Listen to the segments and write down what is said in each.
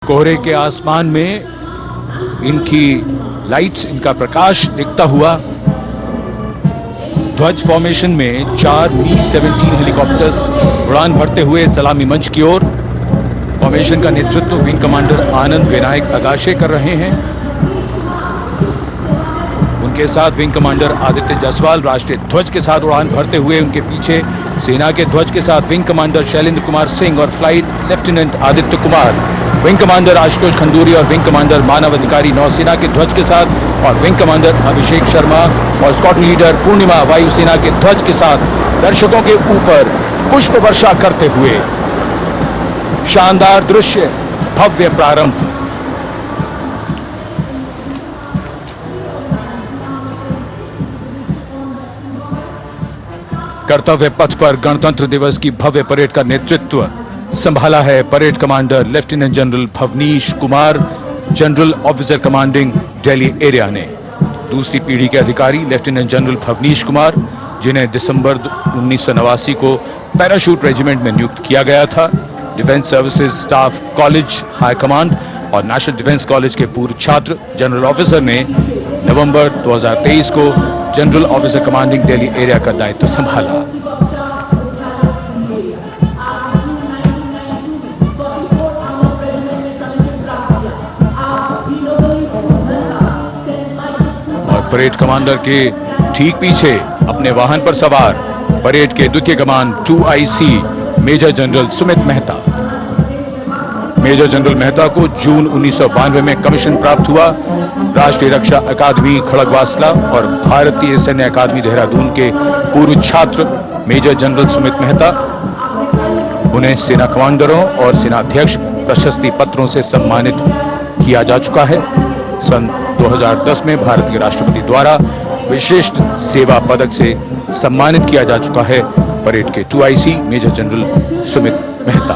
कोहरे के आसमान में इनकी लाइट्स, इनका प्रकाश दिखता हुआ ध्वज फॉर्मेशन में 4 Mi-17 हेलीकॉप्टर्स उड़ान भरते हुए सलामी मंच की ओर। फॉर्मेशन का नेतृत्व विंग कमांडर आनंद विनायक अगाशे कर रहे हैं। उनके साथ विंग कमांडर आदित्य जायसवाल राष्ट्रीय ध्वज के साथ उड़ान भरते हुए, उनके पीछे सेना के ध्वज के साथ विंग कमांडर शैलेंद्र कुमार सिंह और flight lieutenant Aditya Kumar, wing commander Ashutosh Khanduri और विंग कमांडर मानव अधिकारी नौसेना के ध्वज के साथ, और विंग कमांडर अभिषेक शर्मा और स्क्वाड्रन लीडर पूर्णिमा वायुसेना के ध्वज के साथ दर्शकों के ऊपर पुष्प वर्षा करते हुए। शानदार दृश्य, भव्य प्रारंभ। कर्तव्य पथ पर गणतंत्र दिवस की भव्य परेड का नेतृत्व संभाला है parade commander lieutenant general Bhavnish Kumar, general officer commanding Delhi area ने। दूसरी पीढ़ी के अधिकारी लेफ्टिनेंट जनरल भवनीश कुमार, जिन्हें दिसंबर 1989 को पैराशूट रेजिमेंट में नियुक्त किया गया था। Defence services staff college high command और नेशनल डिफेंस कॉलेज के पूर्व छात्र जनरल ऑफिसर ने नवंबर 2023 को general officer commanding Delhi area का दायित्व संभाला। और परेड कमांडर के ठीक पीछे अपने वाहन पर सवार परेड के द्वितीय कमान 2IC major general Sumit Mehta. Major general Mehta को जून 1992 में कमीशन प्राप्त हुआ। राष्ट्रीय रक्षा अकादमी खड़गवासला और भारतीय सैन्य अकादमी देहरादून के पूर्व छात्र मेजर जनरल सुमित मेहता। उन्हें सेना कमांडरों और सेनाध्यक्ष प्रशस्ति पत्रों से सम्मानित किया जा चुका है। सन 2010 में भारतीय राष्ट्रपति द्वारा विशिष्ट सेवा पदक से सम्मानित किया जा चुका है परेड के 2IC major general Sumit Mehta.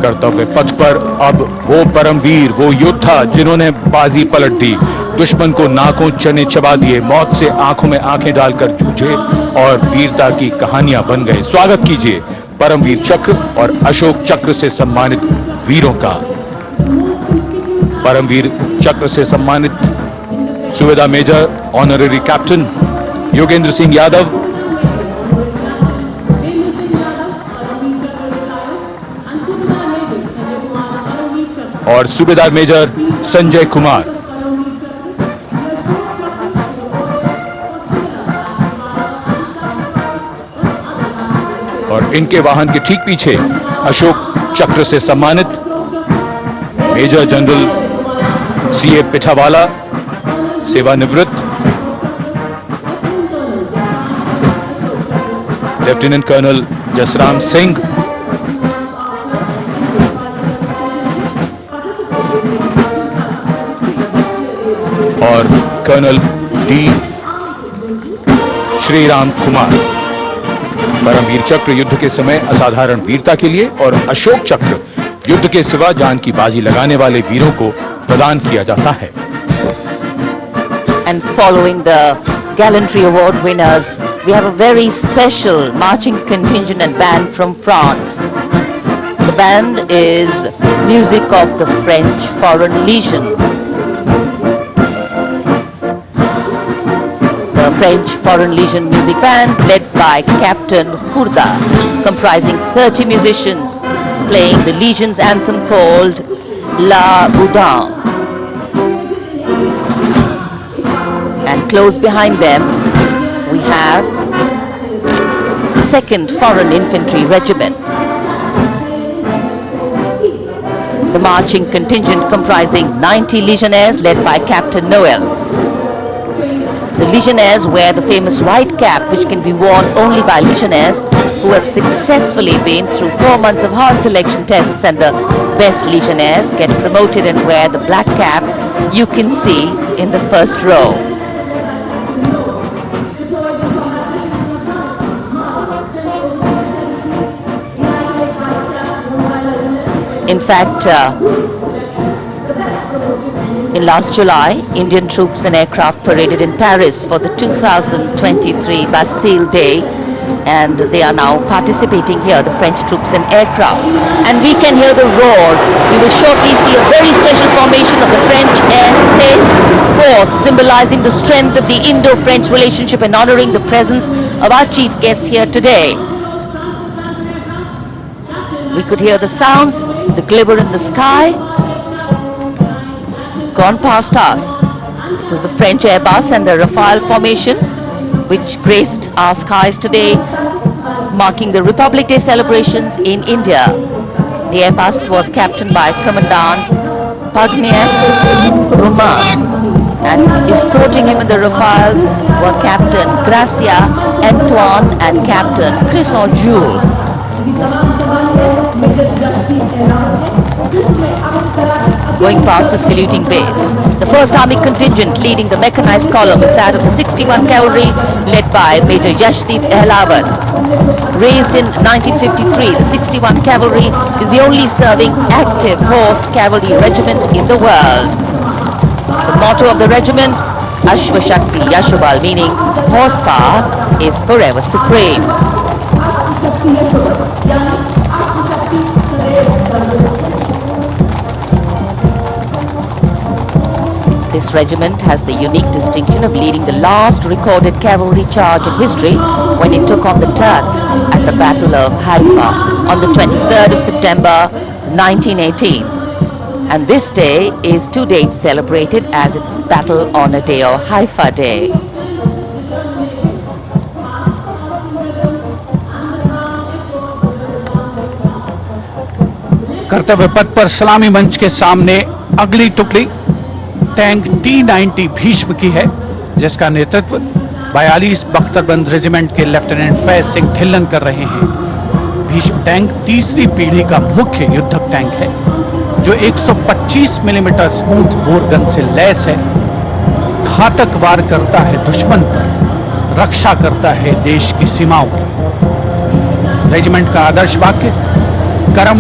कर्तव्य पथ पर अब वो परमवीर, वो योद्धा जिन्होंने बाजी पलट दी, दुश्मन को नाकों चने चबा दिए, मौत से आंखों में आंखें डालकर जूझे और वीरता की कहानियां बन गए। स्वागत कीजिए परमवीर चक्र और अशोक चक्र से सम्मानित वीरों का। परमवीर चक्र से सम्मानित subedar major honorary captain Yogendra Singh Yadav, और सूबेदार मेजर संजय कुमार। और इनके वाहन के ठीक पीछे अशोक चक्र से सम्मानित मेजर जनरल CA पिठावाला, सेवानिवृत्त, लेफ्टिनेंट कर्नल जसराम सिंह, और कर्नल D श्रीराम कुमार। परमवीर चक्र युद्ध के समय असाधारण वीरता के लिए और अशोक चक्र युद्ध के सिवा जान की बाजी लगाने वाले वीरों को प्रदान किया जाता है। And following the gallantry award winners, we have a very special marching contingent and band from France. The band is music of the French Foreign Legion. The French Foreign Legion music band led by Captain Khurda, comprising 30 musicians, playing the Legion's anthem called La Boudin. And close behind them we have the 2nd Foreign Infantry Regiment. The marching contingent comprising 90 Legionnaires led by Captain Noel. The Legionnaires wear the famous white cap, which can be worn only by Legionnaires who have successfully been through 4 months of hard selection tests, and the best Legionnaires get promoted and wear the black cap you can see in the first row. In fact, in last July, Indian troops and aircraft paraded in Paris for the 2023 Bastille Day and they are now participating here, the French troops and aircrafts. And we can hear the roar. We will shortly see a very special formation of the French Air Space Force, symbolizing the strength of the Indo-French relationship and honoring the presence of our chief guest here today. We could hear the sounds, the glimmer in the sky, gone past us. It was the French Airbus and the Rafale formation which graced our skies today, marking the Republic Day celebrations in India. The Airbus was captained by Commandant Pagnian Roman, and escorting him in the Rafales were Captain Gracia Antoine and Captain Crisson Jules. Going past the saluting base. The 1st Army contingent leading the mechanized column is that of the 61 Cavalry, led by Major Yashdeep Ehlawan. Raised in 1953, the 61 Cavalry is the only serving active horse cavalry regiment in the world. The motto of the regiment, Ashwa Shakti Yashobal, meaning horsepower is forever supreme. This regiment has the unique distinction of leading the last recorded cavalry charge in history when it took on the Turks at the Battle of Haifa on the 23rd of September 1918. And this day is to date celebrated as its Battle Honor Day or Haifa Day. कर्तव्य पथ पर सलामी मंच के सामने अगली टुकड़ी tank T-90 Bhishma की है, जिसका नेतृत्व 42 बख्तरबंद रेजिमेंट के लेफ्टिनेंट फैज सिंह ढिल्लन कर रहे हैं। भीष्म टैंक तीसरी पीढ़ी का मुख्य युद्धक टैंक है, जो 125 मिलीमीटर स्मूथ बोर गन से लैस है, घातक वार करता है दुश्मन पर, रक्षा करता है देश की सीमाओं की। रेजिमेंट का आदर्श वाक्य कर्म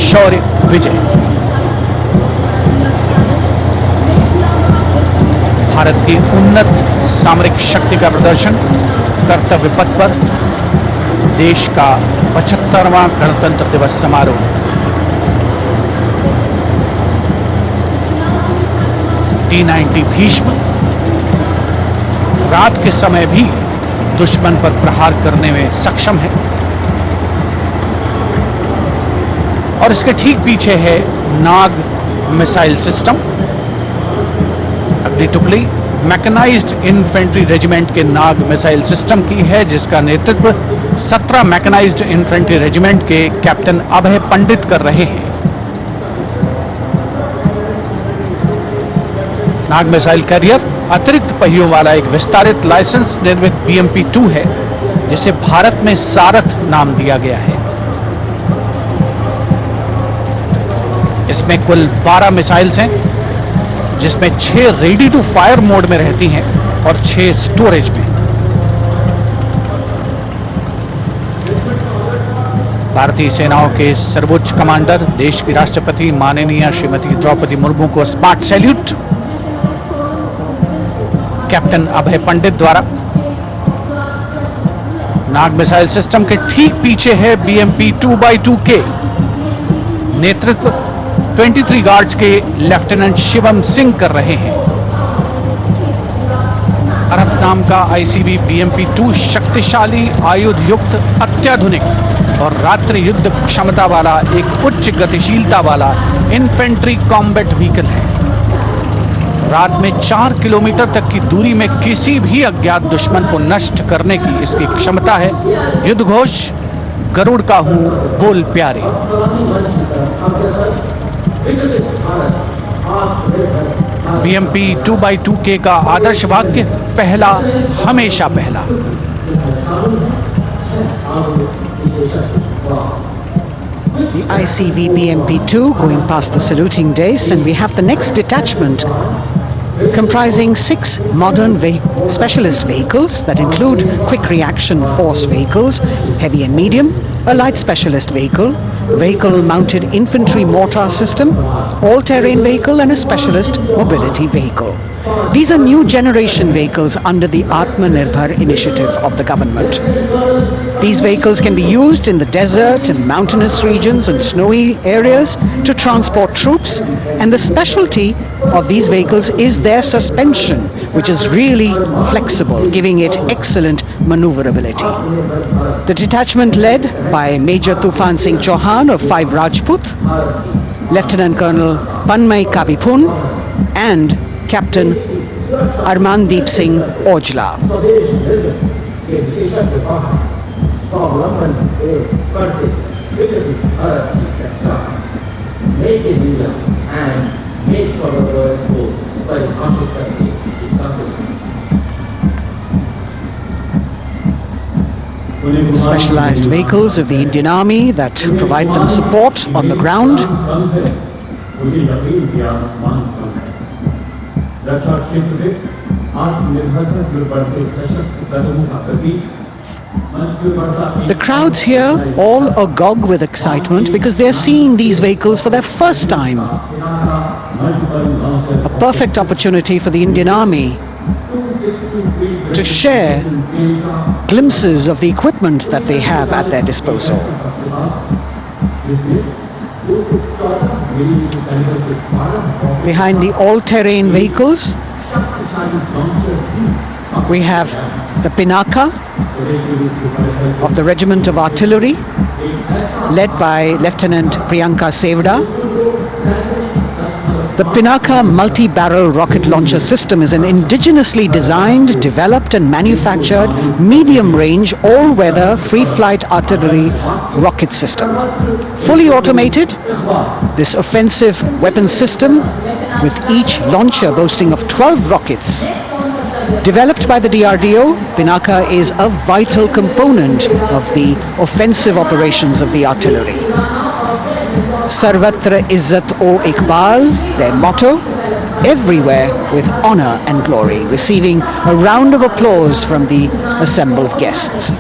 शौर्य विजय। भारत की उन्नत सामरिक शक्ति का प्रदर्शन कर्तव्य पथ पर देश का 75वां गणतंत्र दिवस समारोह। T-90 भीष्म रात के समय भी दुश्मन पर प्रहार करने में सक्षम है, और इसके ठीक पीछे है नाग मिसाइल सिस्टम। अगली टुकड़ी मैकेनाइज्ड इन्फेंट्री रेजिमेंट के नाग मिसाइल सिस्टम की है, जिसका नेतृत्व 17 मैकेनाइज्ड इन्फेंट्री रेजिमेंट के कैप्टन अभय पंडित कर रहे हैं। नाग मिसाइल कैरियर अतिरिक्त पहियों वाला एक विस्तारित लाइसेंस निर्मित BMP-2 है, जिसे भारत में सारथ नाम दिया गया है। इसमें कुल 12 मिसाइल्स हैं, जिसमें 6 रेडी टू फायर मोड में रहती हैं और 6 स्टोरेज में। भारतीय सेनाओं के सर्वोच्च कमांडर देश की राष्ट्रपति माननीय श्रीमती द्रौपदी मुर्मू को स्मार्ट सैल्यूट कैप्टन अभय पंडित द्वारा। नाग मिसाइल सिस्टम के ठीक पीछे है BMP-2x2K। नेतृत्व 23 गार्ड्स के लेफ्टिनेंट शिवम सिंह कर रहे हैं। अरब नाम का ICB BMP-2 शक्तिशाली आयुध युक्त अत्याधुनिक और रात्रि युद्ध क्षमता वाला एक उच्च गतिशीलता वाला इन्फेंट्री कॉम्बैट व्हीकल है। रात में 4 किलोमीटर तक की दूरी में किसी भी अज्ञात दुश्मन को नष्ट करने की इसकी क्षमता है। युद्ध घोष गरुड़ का हूं बोल प्यारे। BMP-2x2K का आदर्श वाक्य पहला हमेशा पहला। The ICV BMP-2 going past the saluting days, and we have the next detachment comprising 6 modern specialist vehicles that include quick reaction force vehicles, heavy and medium, a light specialist vehicle, vehicle mounted infantry mortar system, all-terrain vehicle and a specialist mobility vehicle. These are new generation vehicles under the Atmanirbhar initiative of the government. These vehicles can be used in the desert, in mountainous regions and snowy areas to transport troops, and the specialty of these vehicles is their suspension, which is really flexible, giving it excellent maneuverability. The detachment led by Major Tufan Singh Chauhan of 5 Rajput, Lieutenant Colonel Panmay Kabipun and Captain Armandeep Singh Ojla. Specialized vehicles of the Indian Army that provide them support on the ground. The crowds here all agog with excitement because they're seeing these vehicles for their first time. A perfect opportunity for the Indian Army to share glimpses of the equipment that they have at their disposal. Behind the all-terrain vehicles, we have the Pinaka of the Regiment of Artillery, led by Lieutenant Priyanka Sevda. The Pinaka multi-barrel rocket launcher system is an indigenously designed, developed and manufactured medium-range, all-weather, free-flight artillery rocket system. Fully automated, this offensive weapon system, with each launcher boasting of 12 rockets, developed by the DRDO, Pinaka is a vital component of the offensive operations of the artillery. Sarvatra Izzat O Iqbal, their motto, everywhere with honor and glory, receiving a round of applause from the assembled guests.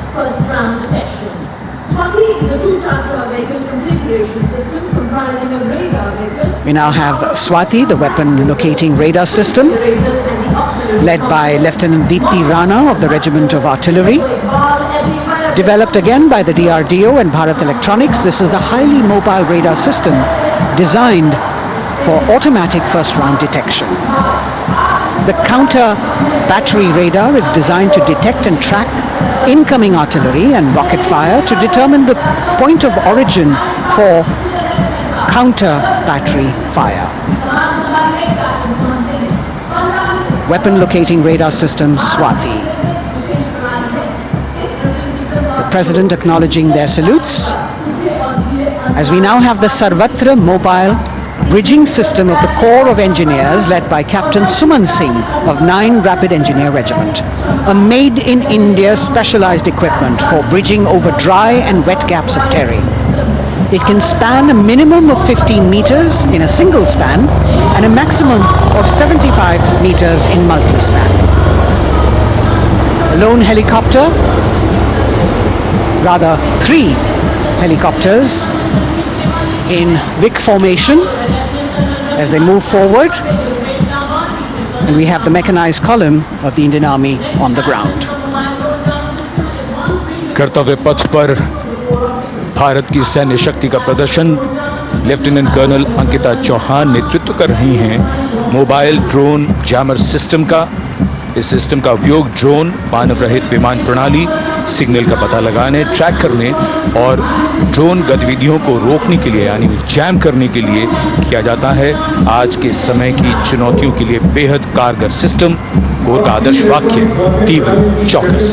We now have Swati, the weapon locating radar system, led by Lieutenant Deepti Rana of the Regiment of Artillery. Developed again by the DRDO and Bharat Electronics, this is the highly mobile radar system designed for automatic first-round detection. The counter battery radar is designed to detect and track incoming artillery and rocket fire to determine the point of origin for counter battery fire. Weapon locating radar system Swati. President acknowledging their salutes, as we now have the Sarvatra mobile bridging system of the Corps of Engineers led by Captain Suman Singh of 9 Rapid Engineer Regiment, a made-in-India specialized equipment for bridging over dry and wet gaps of terrain. It can span a minimum of 15 meters in a single span and a maximum of 75 meters in multi-span. A lone helicopter, rather 3 helicopters in Vic formation as they move forward, and we have the mechanized column of the Indian Army on the ground. कर्तव्य पथ पर भारत की सैन्य शक्ति का प्रदर्शन lieutenant colonel Ankita Chauhan नेतृत्व कर रही हैं मोबाइल ड्रोन जैमर सिस्टम का। इस सिस्टम का उपयोग ड्रोन, मानव रहित विमान प्रणाली, सिग्नल का पता लगाने, ट्रैक करने और ड्रोन गतिविधियों को रोकने के लिए यानी जैम करने के लिए किया जाता है। आज के समय की चुनौतियों के लिए बेहद कारगर सिस्टम। कोर का आदर्श वाक्य, तीव्र, चौकस।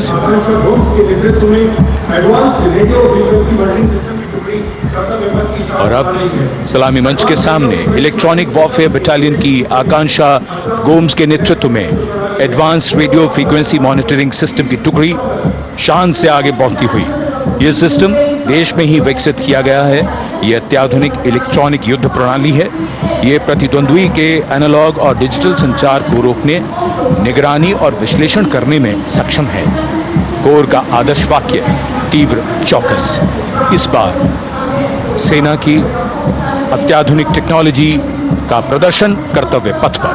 और अब सलामी मंच के सामने इलेक्ट्रॉनिक वॉरफेयर बटालियन की आकांक्षा गोम्स के नेतृत्व में advance radio frequency monitoring system की टुकड़ी शान से आगे बढ़ती हुई। यह सिस्टम देश में ही विकसित किया गया है। यह अत्याधुनिक इलेक्ट्रॉनिक युद्ध प्रणाली है। यह प्रतिद्वंद्वी के एनालॉग और डिजिटल संचार को रोकने, निगरानी और विश्लेषण करने में सक्षम है। कोर का आदर्श वाक्य, तीव्र, चौकस। इस बार सेना की अत्याधुनिक टेक्नोलॉजी का प्रदर्शन कर्तव्य पथ पर।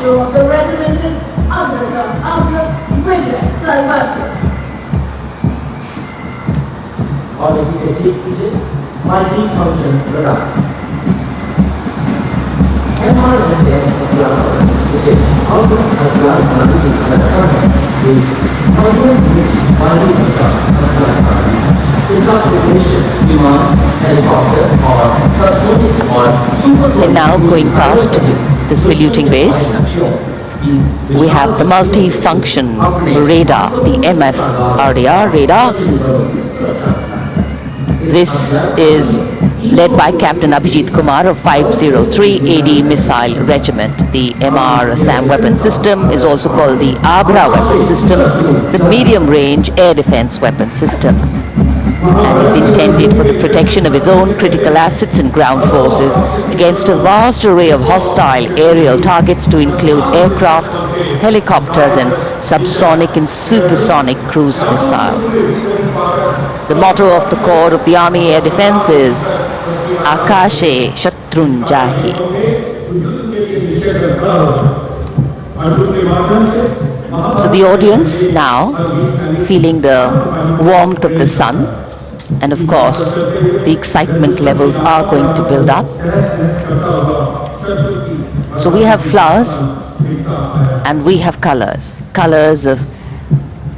motto of the regiment is Agra, Vigilance, Salvations. और इसके ठीक पीछे मल्टी फंक्शन प्रोग्राम MR जिसे आउटडोर हथियार बनाने की क्षमता है ये इसका उद्देश्य विमान हेलीकॉप्टर और सबसोनिक और And now going past the saluting base, we have the multi-function radar, the MFRDR radar. This is led by Captain Abhijit Kumar of 503 AD Missile Regiment. The MR SAM weapon system is also called the Abra weapon system. It's a medium-range air defense weapon system and is intended for the protection of its own critical assets and ground forces against a vast array of hostile aerial targets to include aircrafts, helicopters and subsonic and supersonic cruise missiles. The motto of the Corps of the Army Air Defense is Akashe Shatrunjahi. So the audience now, feeling the warmth of the sun, and of course the excitement levels are going to build up. So we have flowers and we have colors of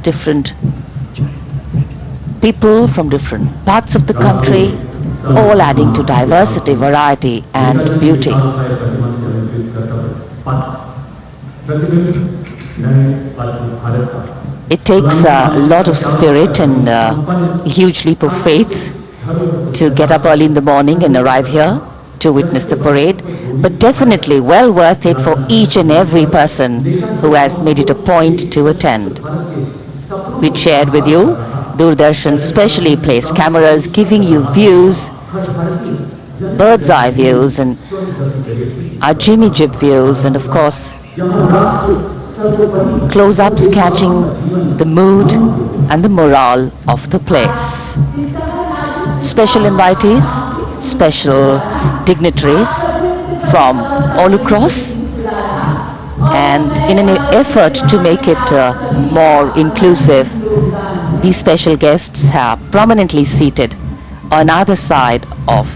different people from different parts of the country, all adding to diversity, variety and beauty. It takes a lot of spirit and a huge leap of faith to get up early in the morning and arrive here to witness the parade, but definitely well worth it for each and every person who has made it a point to attend. We shared with you Doordarshan's specially placed cameras giving you views, bird's eye views and our Jimmy Jib views, and of course close-ups catching the mood and the morale of the place. Special invitees, special dignitaries from all across, and in an effort to make it more inclusive, these special guests are prominently seated on either side of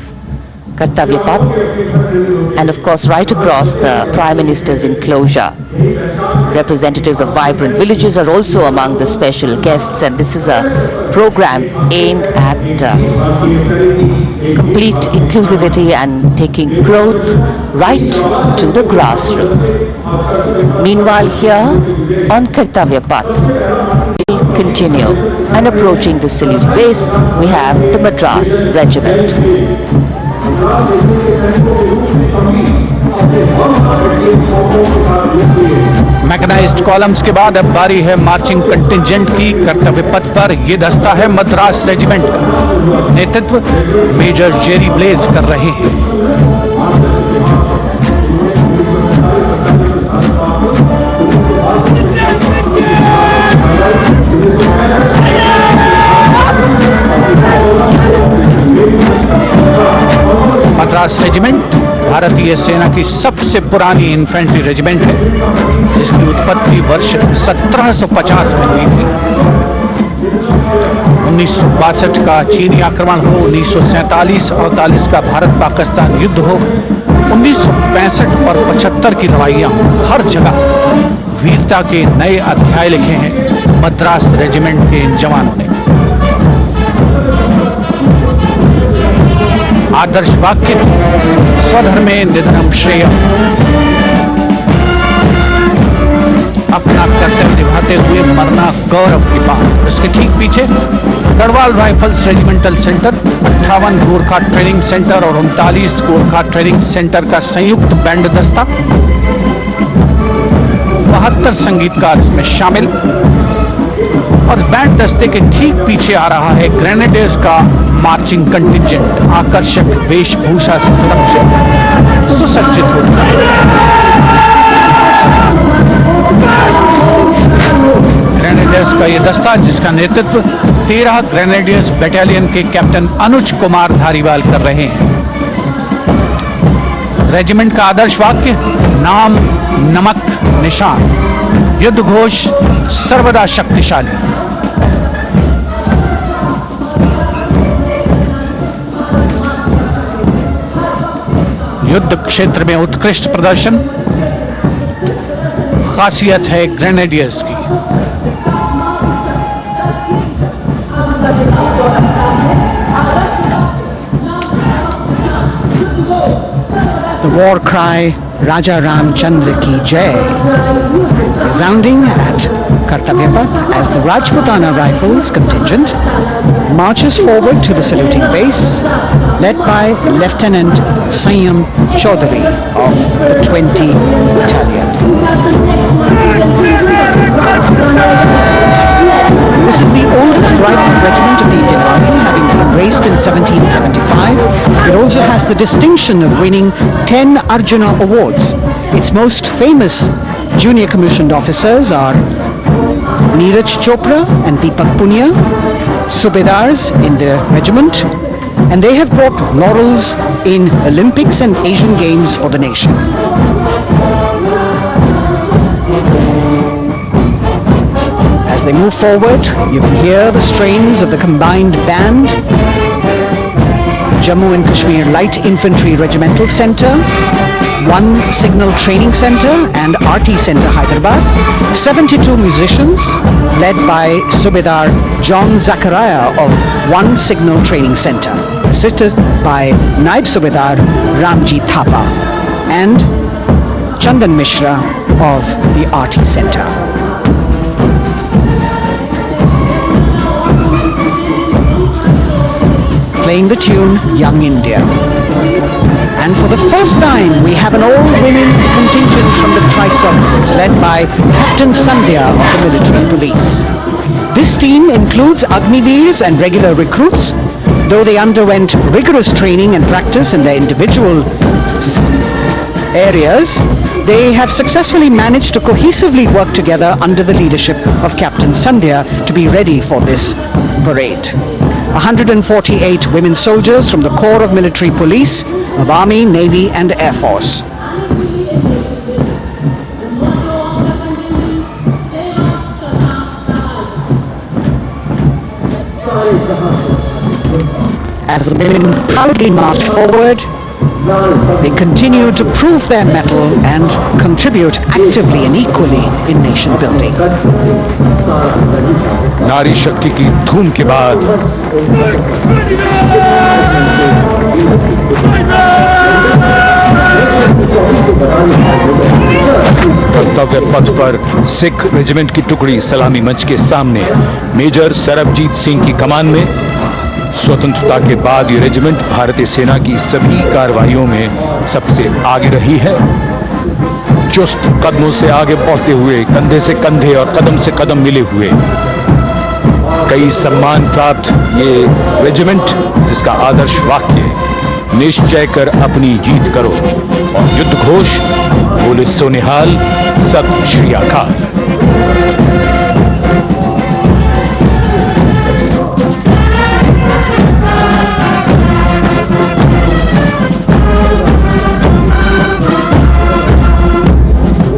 Kartavya Path, and of course right across the Prime Minister's enclosure. Representatives of vibrant villages are also among the special guests, and this is a program aimed at complete inclusivity and taking growth right to the grassroots. Meanwhile here on Kartavya Path, we continue, and approaching the saluting base we have the Madras Regiment. Mechanized columns के बाद अब बारी है marching contingent की। कर्तव्य पथ पर ये दस्ता है मद्रास रेजिमेंट का, नेतृत्व मेजर जेरी ब्लेज कर रहे हैं। मद्रास रेजिमेंट भारतीय सेना की सबसे पुरानी इन्फेंट्री रेजिमेंट है, जिसकी उत्पत्ति वर्ष 1750 में हुई थी। 1962 का चीनी आक्रमण हो, 1947-48 का भारत पाकिस्तान युद्ध हो, 1965 और 75 की लड़ाइयां, हर जगह वीरता के नए अध्याय लिखे हैं मद्रास रेजिमेंट के इन जवानों ने। आदर्श वाक्य स्वधर्मे निधनम श्रेयः, अपना कर्तव्य निभाते हुए मरना गौरव की बात। इसके ठीक पीछे Garhwal rifles regimental centre, 58 Gorkha training centre और 39 गोरखा ट्रेनिंग सेंटर का संयुक्त बैंड दस्ता, 72 संगीतकार इसमें शामिल। और बैंड दस्ते के ठीक पीछे आ रहा है ग्रेनेडियर्स का मार्चिंग कंटिंजेंट, आकर्षक वेशभूषा से सुसज्जित होता है। ग्रेनेडियर्स का ये दस्ता, जिसका नेतृत्व 13 ग्रेनेडियर्स बटालियन के कैप्टन अनुज कुमार धारीवाल कर रहे हैं। रेजिमेंट का आदर्श वाक्य नाम, नमक, निशान। युद्ध घोष सर्वदा शक्तिशाली। युद्ध क्षेत्र में उत्कृष्ट प्रदर्शन खासियत है ग्रेनेडियर्स की। The war cry Raja Ramchandra Ki Jai resounding at Kartavya Path as the Rajputana Rifles contingent marches forward to the saluting base, led by Lieutenant Sanyam Chaudhary of the 20 Battalion. This is the oldest rifle regiment of the Indian Army, having been raised in 1775. It also has the distinction of winning 10 Arjuna Awards. Its most famous junior commissioned officers are Neeraj Chopra and Deepak Punia, Subedars in the regiment, and they have brought laurels in Olympics and Asian Games for the nation. As they move forward, you can hear the strains of the combined band. Jammu and Kashmir Light Infantry Regimental Centre, 1 Signal Training Centre and RT Centre Hyderabad, 72 musicians led by Subedar John Zachariah of 1 Signal Training Centre, assisted by Naib Subedar Ramji Thapa and Chandan Mishra of the RT Centre. Playing the tune Young India. And for the first time we have an all-women contingent from the Tri-Services led by Captain Sandhya of the military police. This team includes Agniveers and regular recruits. Though they underwent rigorous training and practice in their individual areas, they have successfully managed to cohesively work together under the leadership of Captain Sandhya to be ready for this parade. 148 women soldiers from the Corps of Military Police, of Army, Navy and Air Force. As the women proudly march forward, they continue to prove their mettle and contribute actively and equally in nation building. नारी शक्ति की धूम के बाद कर्तव्य पथ पर Sikh regiment की टुकड़ी सलामी मंच के सामने मेजर सरबजीत सिंह की कमान में। स्वतंत्रता के बाद ये रेजिमेंट भारतीय सेना की सभी कार्रवाइयों में सबसे आगे रही है। चुस्त कदमों से आगे बढ़ते हुए, कंधे से कंधे और कदम से कदम मिले हुए कई सम्मान प्राप्त ये रेजिमेंट, जिसका आदर्श वाक्य निश्चय कर अपनी जीत करो और युद्ध घोष बोले सोनिहाल सत श्री अकाल।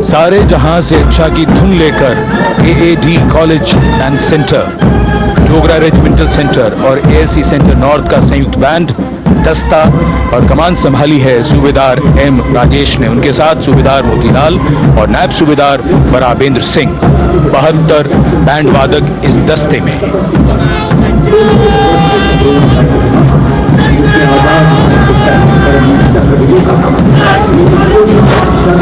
सारे जहां से अच्छा की धुन लेकर AAD college and centre, Dogra regimental centre और ASC सेंटर नॉर्थ का संयुक्त बैंड, दस्ता और कमान संभाली है सूबेदार M राजेश ने। उनके साथ सूबेदार मोतीलाल और नायब सूबेदार बराबेंद्र सिंह। 72 बैंड वादक इस दस्ते में।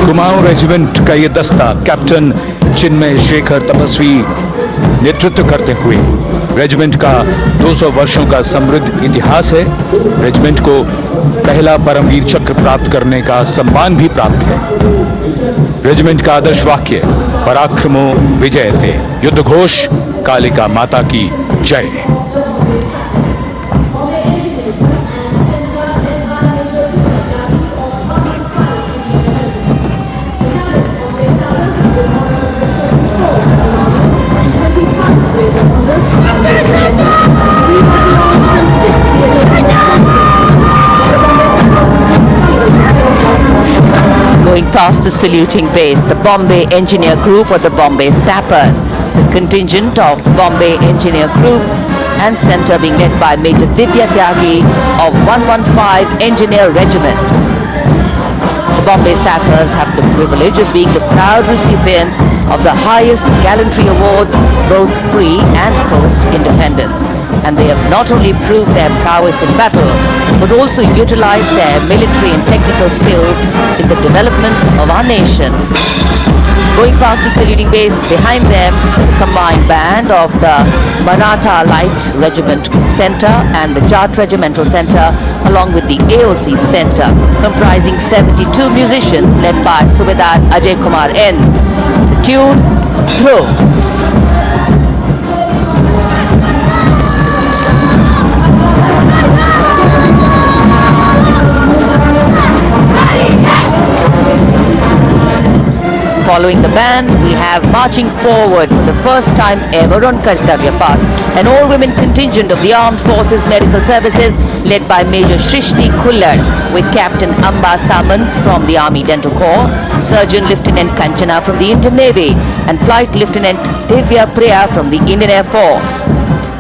कुमाऊं रेजिमेंट का ये दस्ता कैप्टन चिन्मय शेखर तपस्वी नेतृत्व करते हुए, रेजिमेंट का 200 वर्षों का समृद्ध इतिहास है। रेजिमेंट को पहला परमवीर चक्र प्राप्त करने का सम्मान भी प्राप्त है। रेजिमेंट का आदर्श वाक्य पराक्रमो विजयते, युद्ध घोष कालिका माता की जय। past the saluting base, the Bombay Engineer Group or the Bombay Sappers, the contingent of Bombay Engineer Group and centre being led by Major Divya Tyagi of 115 Engineer Regiment. The Bombay Sappers have the privilege of being the proud recipients of the highest gallantry awards both pre and post-independence. And they have not only proved their prowess in battle, but also utilized their military and technical skills in the development of our nation. Going past the saluting base, behind them, the combined band of the Maratha Light Regiment Centre and the Jat Regimental Centre, along with the AOC Centre, comprising 72 musicians led by Subedar Ajay Kumar N. The tune, Dhruv. Following the band, we have marching forward for the first time ever on Kartavya Path, an all-women contingent of the Armed Forces Medical Services led by Major Shrishti Khullar with Captain Amba Samant from the Army Dental Corps, Surgeon Lieutenant Kanchana from the Indian Navy and Flight Lieutenant Divya Priya from the Indian Air Force,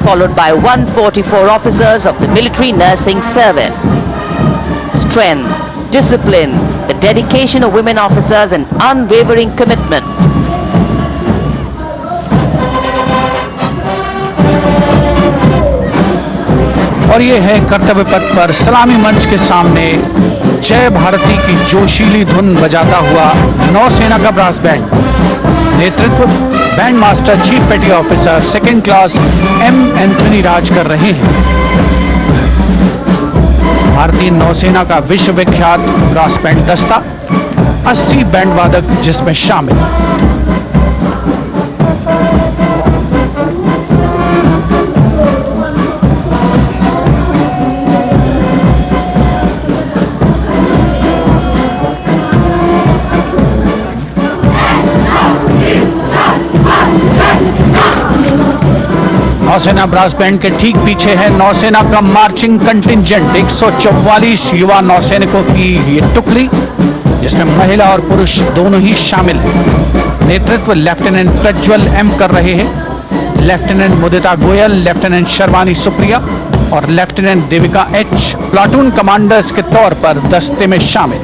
followed by 144 officers of the Military Nursing Service. Strength, discipline, the dedication of women officers and unwavering commitment. और ये है कर्तव्य पथ पर सलामी मंच के सामने जय भारती की जोशीली धुन बजाता हुआ नौसेना का ब्रास बैंड। नेतृत्व band master chief petty officer second class M Anthony Raj कर रहे हैं। भारतीय नौसेना का विश्व विख्यात ब्रास बैंड दस्ता 80 बैंड वादक जिसमें शामिल। नौसेना ब्रास बैंड के ठीक पीछे है नौसेना का मार्चिंग कंटिंजेंट 144 युवा नौसैनिकों की ये टुकड़ी जिसमें महिला और पुरुष दोनों ही शामिल हैं। नेतृत्व लेफ्टिनेंट प्रज्वल एम कर रहे हैं। लेफ्टिनेंट मुदिता गोयल, लेफ्टिनेंट शर्वानी सुप्रिया और lieutenant Devika H platoon commanders के तौर पर दस्ते में शामिल।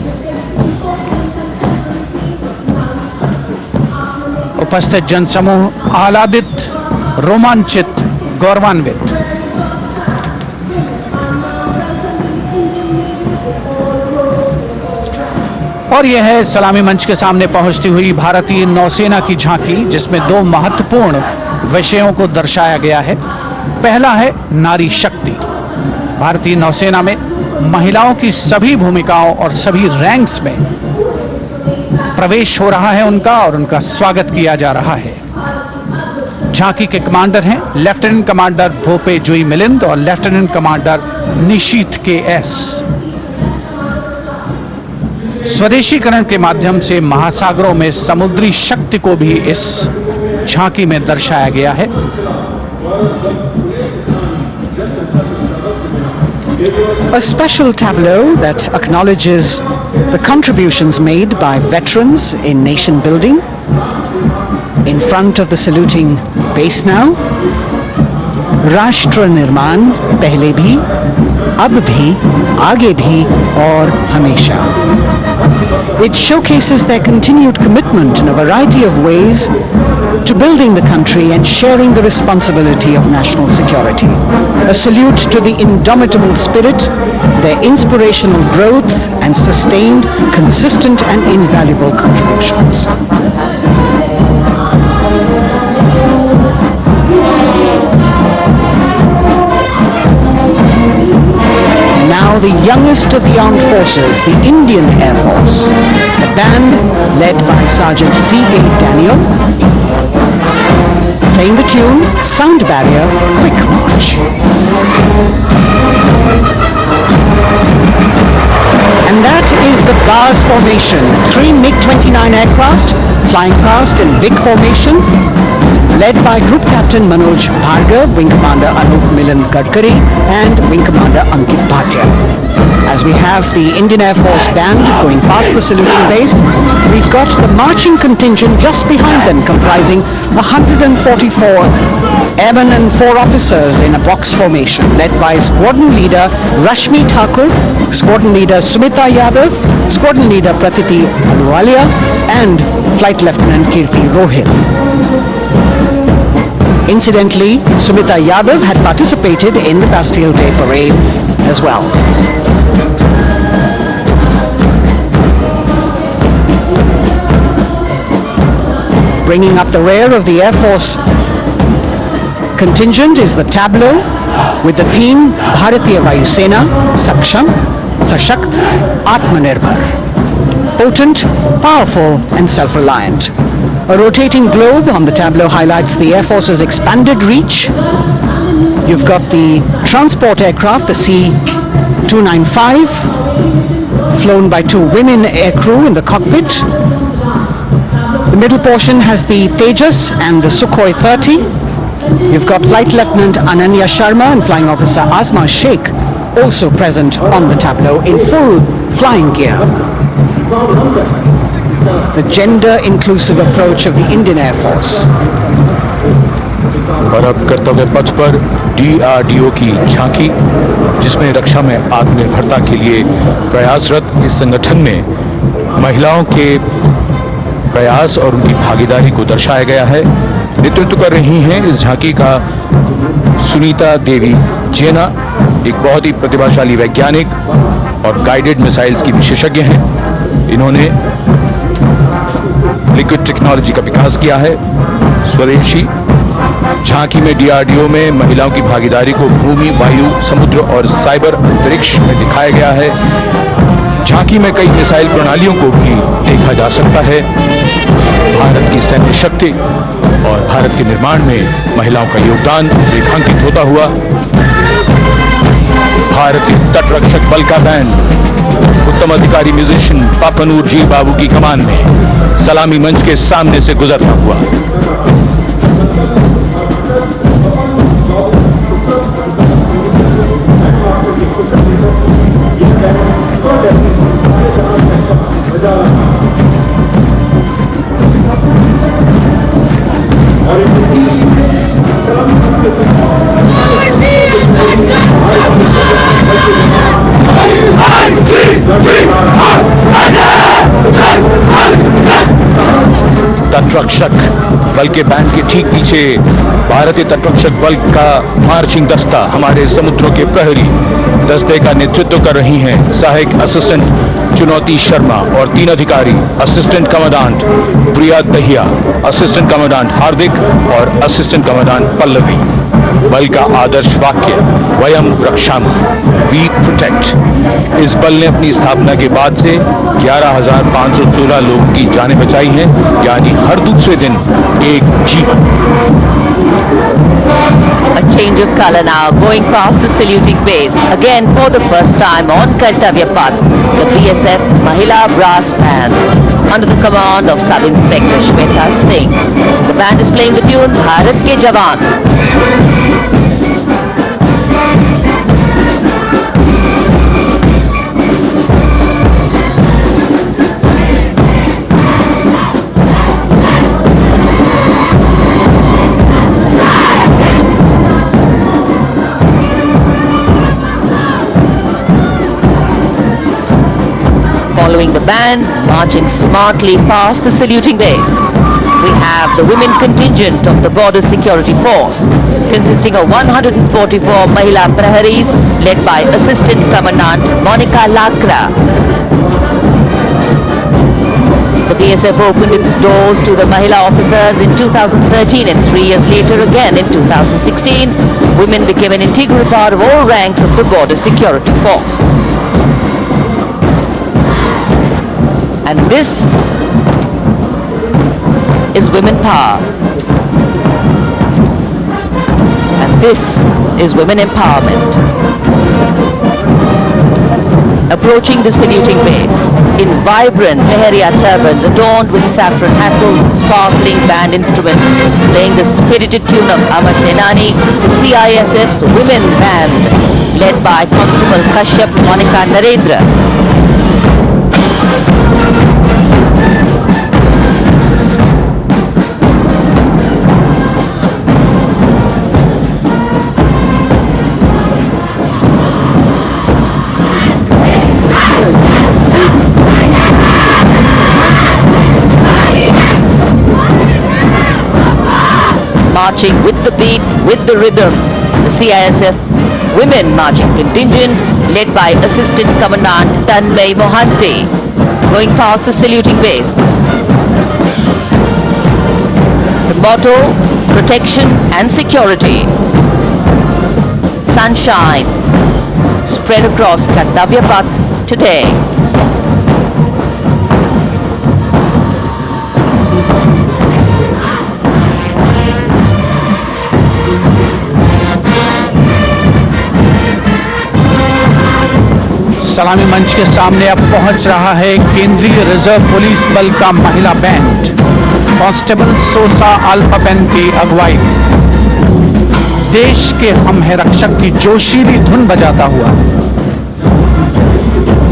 उपस्थित जनसमूह आह्लादित, रोमांचित, गौरवान्वित। और यह है सलामी मंच के सामने पहुंचती हुई भारतीय नौसेना की झांकी जिसमें दो महत्वपूर्ण विषयों को दर्शाया गया है। पहला है नारी शक्ति। भारतीय नौसेना में महिलाओं की सभी भूमिकाओं और सभी रैंक्स में प्रवेश हो रहा है उनका और उनका स्वागत किया जा रहा है। झांकी के कमांडर हैं लेफ्टिनेंट कमांडर भोपे जुई मिलिंद और लेफ्टिनेंट कमांडर निशीथ के एस। स्वदेशीकरण के माध्यम से महासागरों में समुद्री शक्ति को भी इस झांकी में दर्शाया गया है। A special tableau that acknowledges the contributions made by veterans in nation building. In front of the saluting base now, राष्ट्र निर्माण पहले भी, अब भी, आगे भी और हमेशा. It showcases their continued commitment in a variety of ways to building the country and sharing the responsibility of national security. A salute to the indomitable spirit, their inspirational growth and sustained, consistent and invaluable contributions. Now the youngest of the armed forces, the Indian Air Force, the band led by Sergeant C.A. Daniel, playing the tune Sound Barrier Quick March. And that is the Bars formation, 3 MiG-29 aircraft flying past in big formation, led by Group Captain Manoj Bhargav, Wing Commander Anup Milan Gadkari and Wing Commander Ankit Bhatia. As as we have the Indian Air Force band going past the saluting base, we've got the marching contingent just behind them, comprising 144 airmen and 4 officers in a box formation, led by Squadron Leader Rashmi Thakur, Squadron Leader Sumita Yadav, Squadron Leader Pratiti Aluwalia, and Flight Lieutenant Kirti Rohil. Incidentally, Sumita Yadav had participated in the Bastille Day parade as well. Bringing up the rear of the Air Force contingent is the tableau with the theme Bharatiya Vayu Sena, Saksham, Sashakt, Atmanirbhar. Potent, powerful and self-reliant. A rotating globe on the tableau highlights the Air Force's expanded reach. You've got the transport aircraft, the C-295, flown by 2 women aircrew in the cockpit. The middle portion has the Tejas and the Sukhoi 30. You've got Flight Lieutenant Ananya Sharma and Flying Officer Azma Sheikh also present on the tableau in full flying gear. The gender-inclusive approach of the Indian Air Force. और अब कर्तव्य पथ पर DRDO की झांकी, जिसमें रक्षा में आत्मनिर्भरता के लिए प्रयासरत इस संगठन में महिलाओं के प्रयास और उनकी भागीदारी को दर्शाया गया है। नेतृत्व कर रही हैं इस झांकी का सुनीता देवी जेना, एक बहुत ही प्रतिभाशाली वैज्ञानिक और गाइडेड मिसाइल्स की विशेषज्ञ हैं। इन्होंने लिक्विड टेक्नोलॉजी का विकास किया है स्वदेशी। झांकी में DRDO में महिलाओं की भागीदारी को भूमि, वायु, समुद्र और साइबर अंतरिक्ष में दिखाया गया है। झांकी में कई मिसाइल प्रणालियों को भी देखा जा सकता है। भारत की सैन्य शक्ति और भारत के निर्माण में महिलाओं का योगदान रेखांकित होता हुआ भारतीय तटरक्षक बल का बैंड उत्तम अधिकारी म्यूजिशियन पापनूर जी बाबू की कमान में सलामी मंच के सामने से गुजरता हुआ। तटरक्षक बल के बैंड के ठीक पीछे भारतीय तटरक्षक बल का मार्चिंग दस्ता हमारे समुद्रों के प्रहरी दस्ते का नेतृत्व कर रही हैं सहायक असिस्टेंट चुनौती शर्मा और 3 अधिकारी, असिस्टेंट कमांडेंट प्रिया दहिया, असिस्टेंट कमांडेंट हार्दिक और असिस्टेंट कमांडेंट पल्लवी। बल का आदर्श वाक्य वयम रक्षाम, वी प्रोटेक्ट। इस बल ने अपनी स्थापना के बाद से 11,516 लोगों की जानें बचाई हैं, यानी हर दूसरे दिन एक जीवन। A change of color now, going past the saluting base. Again, for the first time on Kartavya Path, the BSF Mahila Brass Band, under the command of Sub-Inspector Shweta Singh. The band is playing the tune Bharat Ke Jawan. Following the band, marching smartly past the saluting base, we have the women contingent of the Border Security Force, consisting of 144 Mahila Praharis, led by Assistant Commandant Monica Lakra. The BSF opened its doors to the Mahila officers in 2013 and 3 years later again in 2016. Women became an integral part of all ranks of the Border Security Force. And this is women power. And this is women empowerment. approaching the saluting base in vibrant Leheria turbans adorned with saffron hackles and sparkling band instruments, playing the spirited tune of Amar Senani, the CISF's women band, led by Constable Kashyap Monica Narendra. Marching with the beat, with the rhythm, the CISF Women Marching Contingent led by Assistant Commandant Tanmay Mohante, going past the saluting base. The motto, protection and security. Sunshine spread across Kartavya Path today. सलामी मंच के सामने अब पहुंच रहा है केंद्रीय reserve police बल का महिला बैंड। कांस्टेबल सोसा अल्पापेन की अगुवाई में देश के हम है रक्षक की जोशीली धुन बजाता हुआ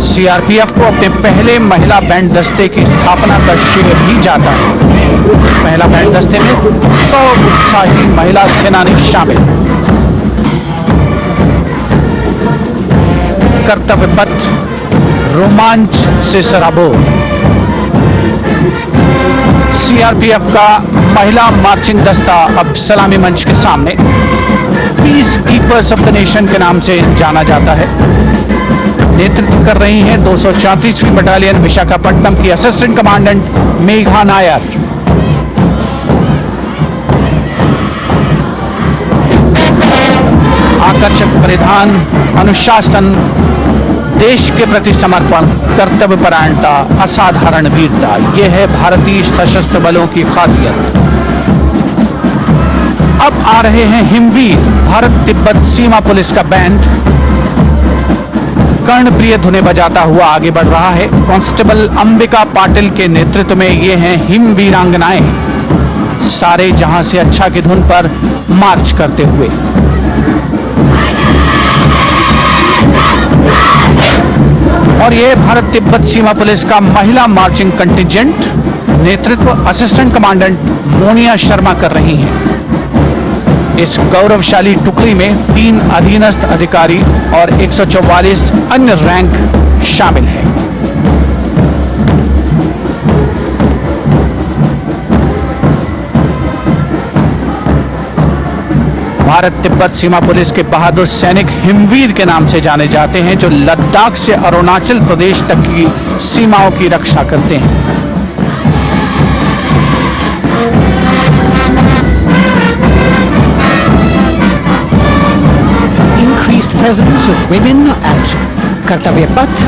सीआरपीएफ को अपने पहले महिला बैंड दस्ते की स्थापना का श्रेय भी जाता है। इस महिला बैंड दस्ते में 100 उत्साही महिला सेनानी शामिल। कर्तव्य पथ रोमांच से सराबोर। सीआरपीएफ का महिला मार्चिंग दस्ता अब सलामी मंच के सामने peace keepers of the nation के नाम से जाना जाता है। नेतृत्व कर रही हैं 234वीं बटालियन विशाखापट्टनम की असिस्टेंट कमांडेंट मेघा नायर। आकर्षक परिधान, अनुशासन, देश के प्रति समर्पण, कर्तव्य परायणता, असाधारण वीरता, यह है भारतीय सशस्त्र बलों की खासियत। अब आ रहे हैं हिमवीर भारत तिब्बत सीमा पुलिस का बैंड कर्णप्रिय धुनें बजाता हुआ आगे बढ़ रहा है। कांस्टेबल अंबिका पाटिल के नेतृत्व में ये हैं हिमवीरांगनाएं, सारे जहां से अच्छा की धुन पर मार्च करते हुए। और ये भारत तिब्बत सीमा पुलिस का महिला मार्चिंग कंटिजेंट, नेतृत्व असिस्टेंट कमांडेंट मोनिया शर्मा कर रही हैं। इस गौरवशाली टुकड़ी में 3 अधीनस्थ अधिकारी और 144 अन्य रैंक शामिल हैं। भारत तिब्बत सीमा पुलिस के बहादुर सैनिक हिमवीर के नाम से जाने जाते हैं, जो लद्दाख से अरुणाचल प्रदेश तक की सीमाओं की रक्षा करते हैं। Increased presence of women at Kartavya Path,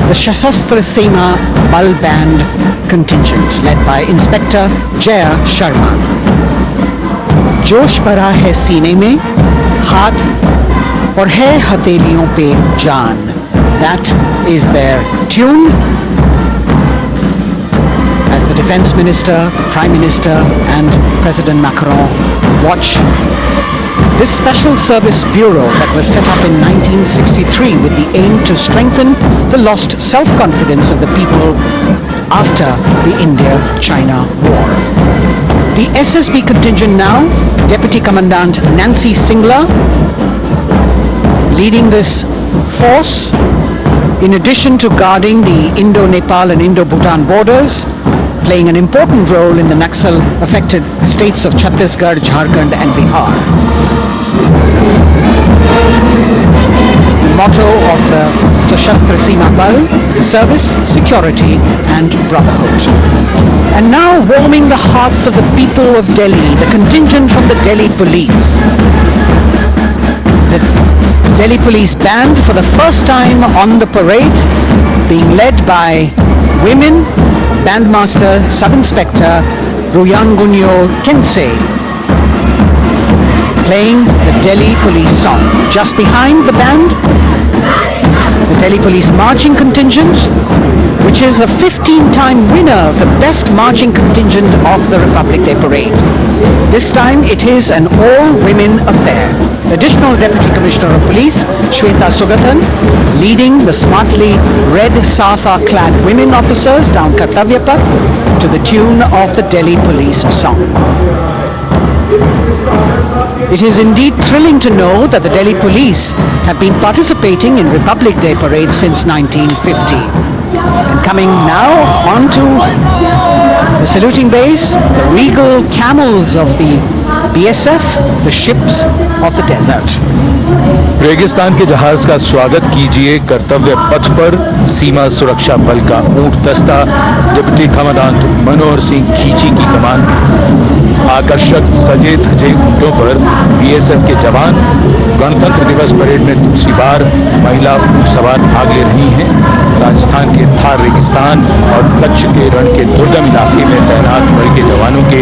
the Shasastra Seema Bal Band contingent led by Inspector Jaya Sharma. जोश भरा है सीने में, हाथ और है हथेलियों पे जान. That is their tune. As the Defense Minister, Prime Minister and President Macron watch this Special Service Bureau that was set up in 1963 with the aim to strengthen the lost self-confidence of the people after the India-China war. The SSB contingent now, Deputy Commandant Nancy Singla, leading this force, in addition to guarding the Indo-Nepal and Indo-Bhutan borders, playing an important role in the Naxal-affected states of Chhattisgarh, Jharkhand and Bihar. The motto of the Sashastra Seema Bal, service, security and brotherhood. And now warming the hearts of the people of Delhi, the contingent from the Delhi Police. The Delhi Police Band for the first time on the parade, being led by women, Bandmaster Sub-Inspector Ruyangunyo Kensei, playing the Delhi Police song. Just behind the band, the Delhi Police Marching Contingent, which is a 15-time winner for Best Marching Contingent of the Republic Day Parade. This time it is an all-women affair. Additional Deputy Commissioner of Police, Shweta Sugathan, leading the smartly red safa-clad women officers down Kartavya Path to the tune of the Delhi Police song. It is indeed thrilling to know that the Delhi Police have been participating in Republic Day parades since 1950. And coming now onto the saluting base, the regal camels of the BSF, the ships of the desert. रेगिस्तान के जहाज का स्वागत कीजिए कर्तव्य पथ पर सीमा सुरक्षा बल का ऊंट दस्ता डिप्टी कमांडेंट मनोहर सिंह खींची की कमान। आकर्षक सजे धजे ऊंटों पर बीएसएफ के जवान गणतंत्र दिवस परेड में दूसरी बार महिला ऊंट सवार भाग ले रही हैं। राजस्थान के थार रेगिस्तान और कच्छ के रण के दुर्गम इलाके में तैनात बल के जवानों के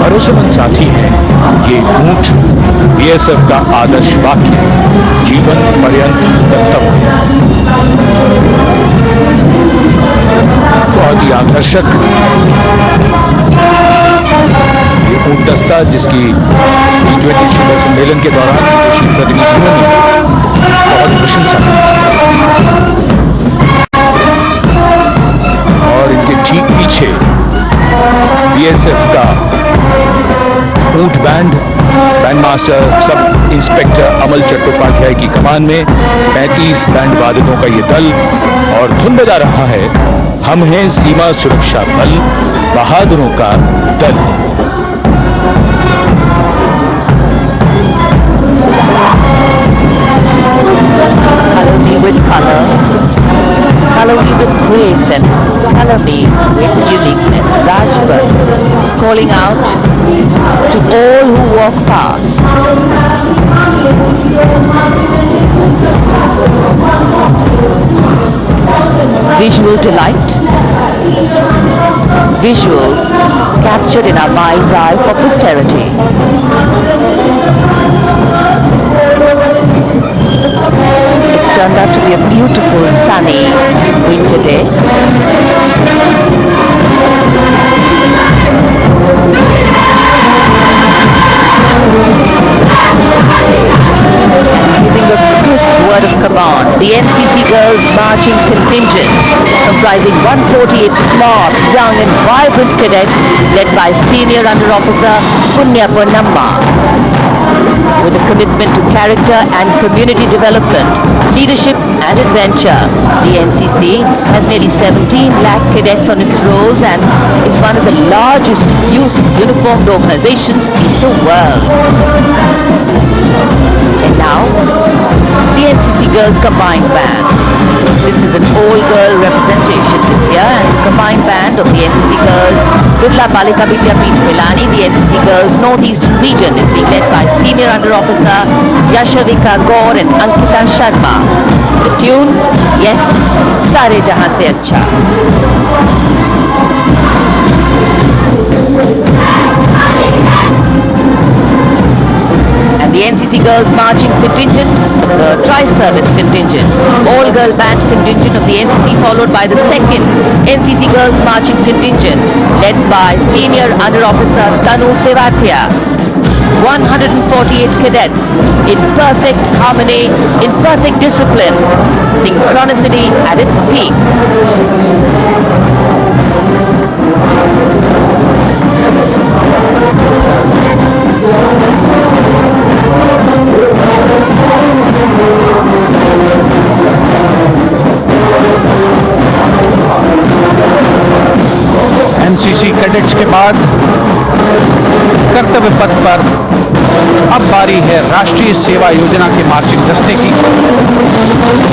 भरोसेमंद साथी हैं। ये ऊंट बीएसएफ का आदर्श वाक्य, जीवन पर्यंत कर्तव्य। बहुत ही आकर्षक ये ऊंट दस्ता जिसकी G20 शिखर सम्मेलन के दौरान विदेशी प्रतिनिधियों ने बहुत प्रशंसा की और इनके ठीक पीछे बीएसएफ का ऊंट बैंड मास्टर सब इंस्पेक्टर अमल चट्टोपाध्याय की कमान में 35 बैंड वादकों का ये दल और धुन बजा रहा है हम हैं सीमा सुरक्षा बल, बहादुरों का दल। Color me with color, color me with grace, and color me with uniqueness. Rajput calling out to all who walk past. Visual delight, visuals captured in our mind's eye for posterity. It's turned out to be a beautiful sunny winter day. Giving a crisp word of command, the NCC Girls Marching Contingent, comprising 148 smart, young and vibrant cadets led by Senior Under Officer Punya Purnamma. With a commitment to character and community development, leadership and adventure, the NCC has nearly 17 lakh cadets on its rolls and it's one of the largest youth uniformed organizations in the world. And now, the NCC Girls Combined Band. This is an all-girl representation this year, and the combined band of the NCC Girls Birla Balika Vidyapeeth Milani, the NCC Girls Northeastern region, is being led by Senior Under Officer Yashavika Gaur and Ankita Sharma. The tune, yes, Sare Jahan Se Acha. And the NCC Girls Marching Contingent, the Tri-Service Contingent, all-girl band contingent of the NCC, followed by the second NCC Girls Marching Contingent, led by Senior Under Officer Tanu Tevatia. 148 cadets in perfect harmony, in perfect discipline, synchronicity at its peak. NCC cadets के बाद कर्तव्य पथ पर अब बारी है राष्ट्रीय सेवा योजना के मार्चिंग दस्ते की,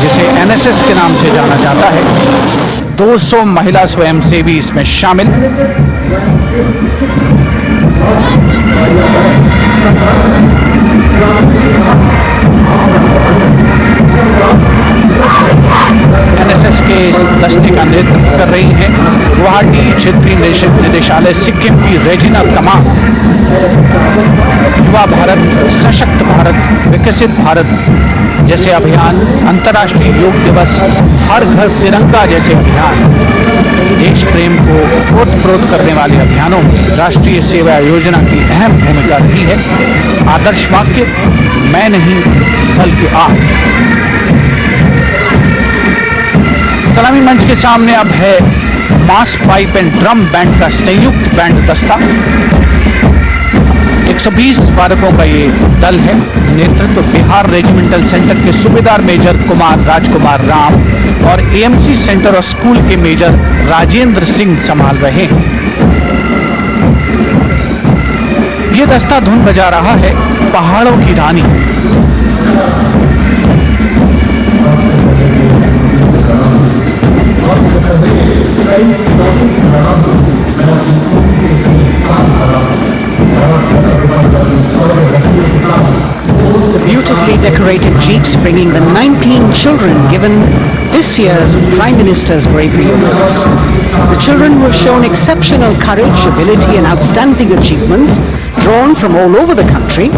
जिसे एनएसएस के नाम से जाना जाता है। 200 महिला स्वयंसेवी इसमें शामिल। एनएसएस के इस दस्ते का नेतृत्व कर रही हैं गुवाहाटी क्षेत्रीय निदेशालय सिक्किम की रेजिना तमाम। युवा भारत, सशक्त भारत, विकसित भारत जैसे अभियान, अंतर्राष्ट्रीय योग दिवस, हर घर तिरंगा जैसे अभियान, देश प्रेम को ओतप्रोत करने वाले अभियानों में राष्ट्रीय सेवा योजना की अहम भूमिका रही है। आदर्श वाक्य, मैं नहीं बल्कि आप। सलामी मंच के सामने अब है मास पाइप एंड ड्रम बैंड का संयुक्त बैंड दस्ता। 120 बालकों का ये दल है। नेतृत्व बिहार रेजिमेंटल सेंटर के सूबेदार मेजर कुमार राजकुमार राम और एएमसी सेंटर और स्कूल के मेजर राजेंद्र सिंह संभाल रहे हैं। ये दस्ता धुन बजा रहा है पहाड़ों की रानी। Beautifully decorated jeeps bringing the 19 children given this year's Prime Minister's Bravery Awards. The children who have shown exceptional courage, ability and outstanding achievements, drawn from all over the country,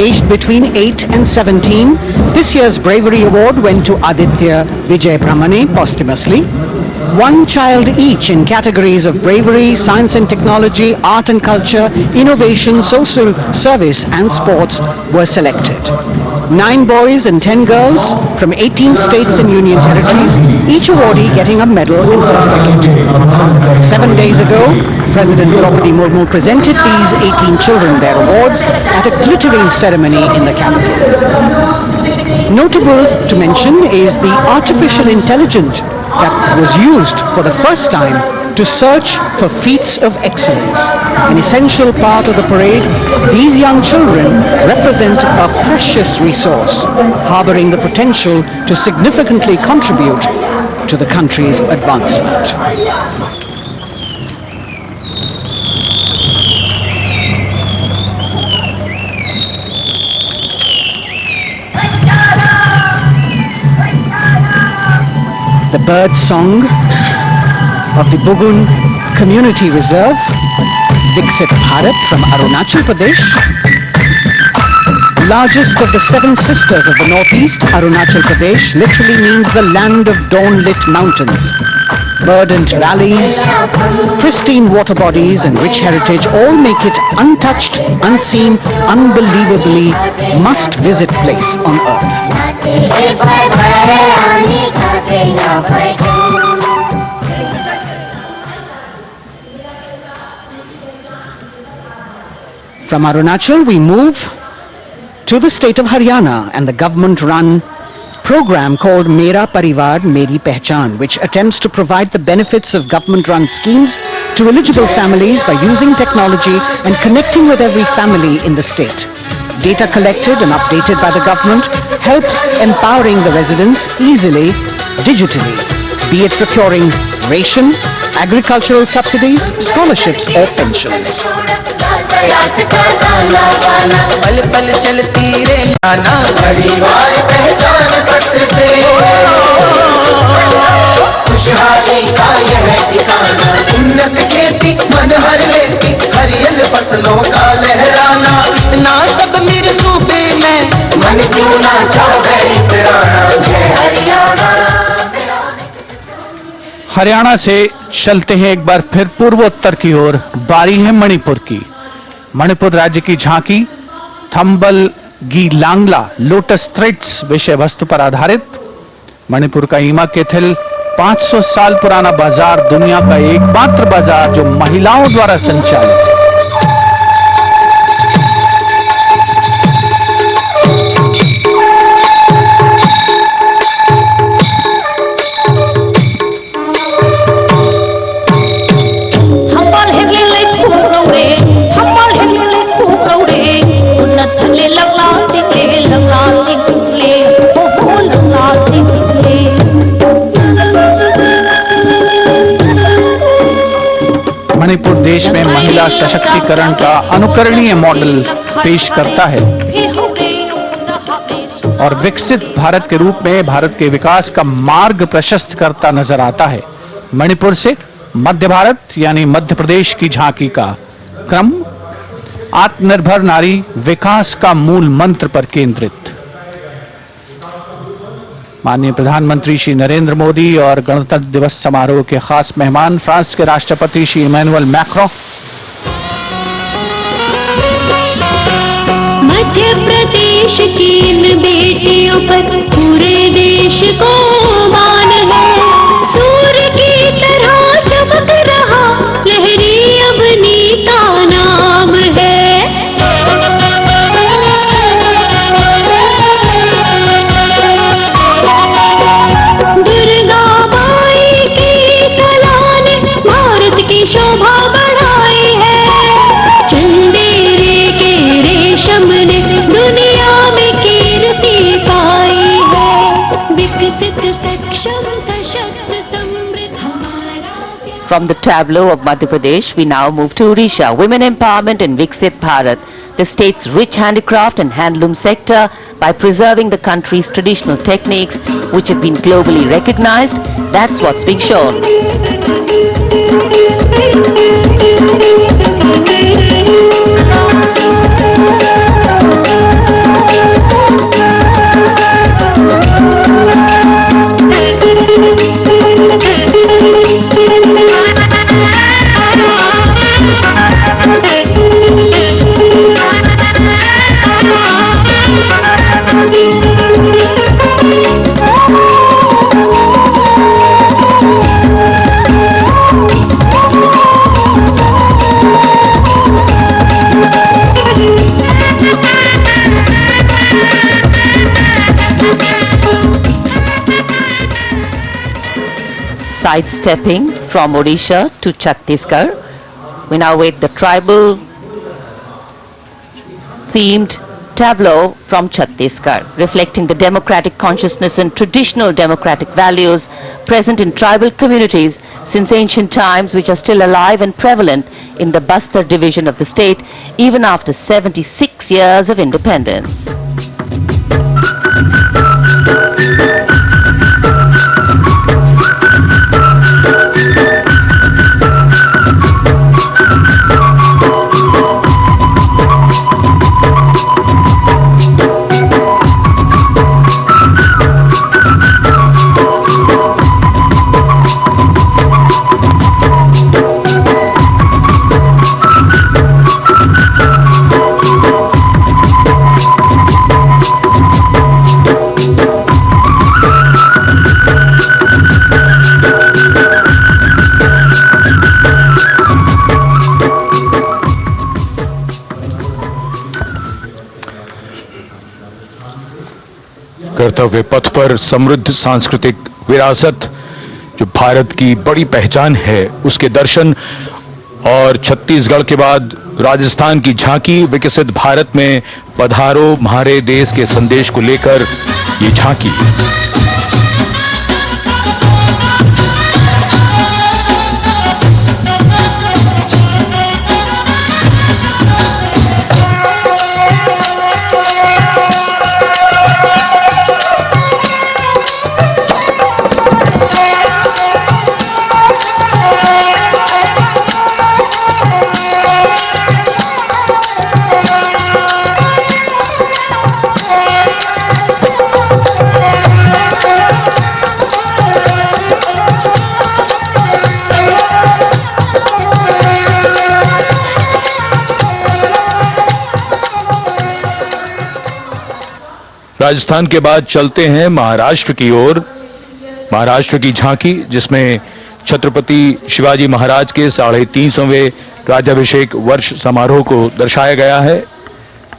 aged between 8 and 17. This year's Bravery Award went to Aditya Vijay Brahmane posthumously. One child each in categories of bravery, science and technology, art and culture, innovation, social service and sports were selected. 9 boys and 10 girls from 18 states and union territories, each awardee getting a medal and certificate. 7 days ago, President Draupadi Murmu presented these 18 children their awards at a glittering ceremony in the capital. Notable to mention is the artificial intelligence that was used for the first time to search for feats of excellence. An essential part of the parade, these young children represent a precious resource, harboring the potential to significantly contribute to the country's advancement. The bird song of the Bugun Community Reserve, Viksit Bharat from Arunachal Pradesh. Largest of the 7 sisters of the northeast, Arunachal Pradesh literally means the land of dawn-lit mountains. Verdant valleys, pristine water bodies and rich heritage all make it untouched, unseen, unbelievably must-visit place on earth. From Arunachal we move to the state of Haryana and the government-run program called Mera Parivar Meri Pehchan, which attempts to provide the benefits of government-run schemes to eligible families by using technology and connecting with every family in the state. Data collected and updated by the government helps empowering the residents easily, digitally, be it procuring ration, agricultural subsidies, scholarships or pensions. पल पल चलती रे नाना परिवार पहचान पत्र से खुशहाली का यह ठिकाना उन्नत खेती मन हर लेती हरियल फसलों का लहराना इतना सब मेरे सूबे में मन क्यों ना चाहे इतराना जय हरियाणा। हरियाणा से चलते हैं एक बार फिर पूर्वोत्तर की ओर। बारी है मणिपुर की। मणिपुर राज्य की झांकी थंबल गी लांगला लोटस थ्रेड्स विषय वस्तु पर आधारित। मणिपुर का ईमा केथिल 500 साल पुराना बाजार, दुनिया का एकमात्र बाजार जो महिलाओं द्वारा संचालित है। मणिपुर देश में महिला सशक्तिकरण का अनुकरणीय मॉडल पेश करता है। और विकसित भारत के रूप में भारत के विकास का मार्ग प्रशस्त करता नजर आता है। मणिपुर से मध्य भारत यानी मध्य प्रदेश की झांकी का क्रम आत्मनिर्भर नारी विकास का मूल मंत्र पर केंद्रित। माननीय प्रधानमंत्री श्री नरेंद्र मोदी और गणतंत्र दिवस समारोह के खास मेहमान फ्रांस के राष्ट्रपति श्री इमैनुअल मैक्रों। मध्य प्रदेश की इन बेटियों पर पूरे देश को मान है। सूर्य की तरह चमक रहा लहरी अब नीता नाम है। दुर्गा माई की कला ने भारत की शोभा बढ़ाई है। चंदेरे के रेशम ने दुनिया में कीर्ति पाई है। विकसित सक्षम सशक्त समृद्ध हमारा। From the tableau of Madhya Pradesh, we now move to Odisha. Women empowerment in Viksit Bharat, the state's rich handicraft and handloom sector, by preserving the country's traditional techniques, which have been globally recognized. That's what's being shown. Sidestepping from Odisha to Chhattisgarh, we now wait the tribal themed tableau from Chhattisgarh, reflecting the democratic consciousness and traditional democratic values present in tribal communities since ancient times, which are still alive and prevalent in the Bastar division of the state even after 76 years of independence. कर्तव्य पथ पर समृद्ध सांस्कृतिक विरासत जो भारत की बड़ी पहचान है, उसके दर्शन और छत्तीसगढ़ के बाद राजस्थान की झांकी विकसित भारत में पधारो हमारे देश के संदेश को लेकर ये झांकी। राजस्थान के बाद चलते हैं महाराष्ट्र की ओर। महाराष्ट्र की झांकी जिसमें छत्रपति शिवाजी महाराज के 350वें राज्याभिषेक वर्ष समारोह को दर्शाया गया है।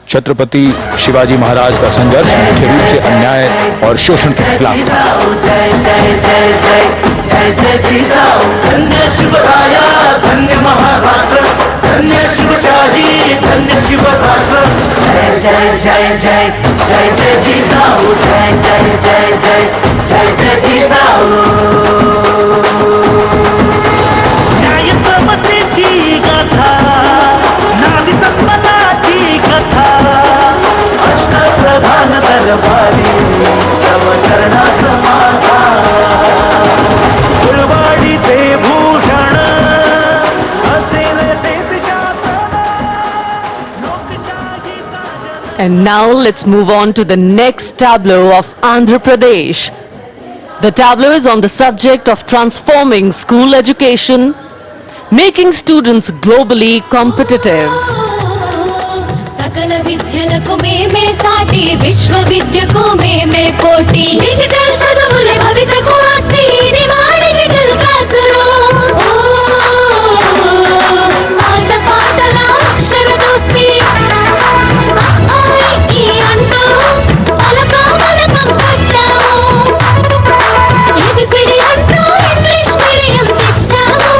छत्रपति शिवाजी महाराज का संघर्ष मुख्य रूप से अन्याय और शोषण के खिलाफ था। जय जय जय जय जय जय जीजाऊ, धन्य शिवराया, धन्य महाराष्ट्र, धन्य शिवशाही, धन्य शिवराष्ट्र। जय जय जय जय जय जय जीजाऊ, जय जय जय जय जय जय जीजाऊ। न्याय समतेची गाथा, नारी सन्मानाची कथा, अष्टप्रधान दरबारी And now let's move on to the next tableau of Andhra Pradesh. The tableau is on the subject of transforming school education, making students globally competitive. सकल विद्यలకు మేమే సాటి విశ్వవిద్యకు మేమే పోటీ డిజిటల్ చదువుల భవితకు ఆస్తి ఇది మా డిజిటల్ క్లాస్ రూమ్ ఆట పాటల అక్షర దోస్తి ఈ అంటూ పలక పలకం పట్టాము ఏబిసిడి అంటూ ఇంగ్లీష్ మీడియం తెచ్చాము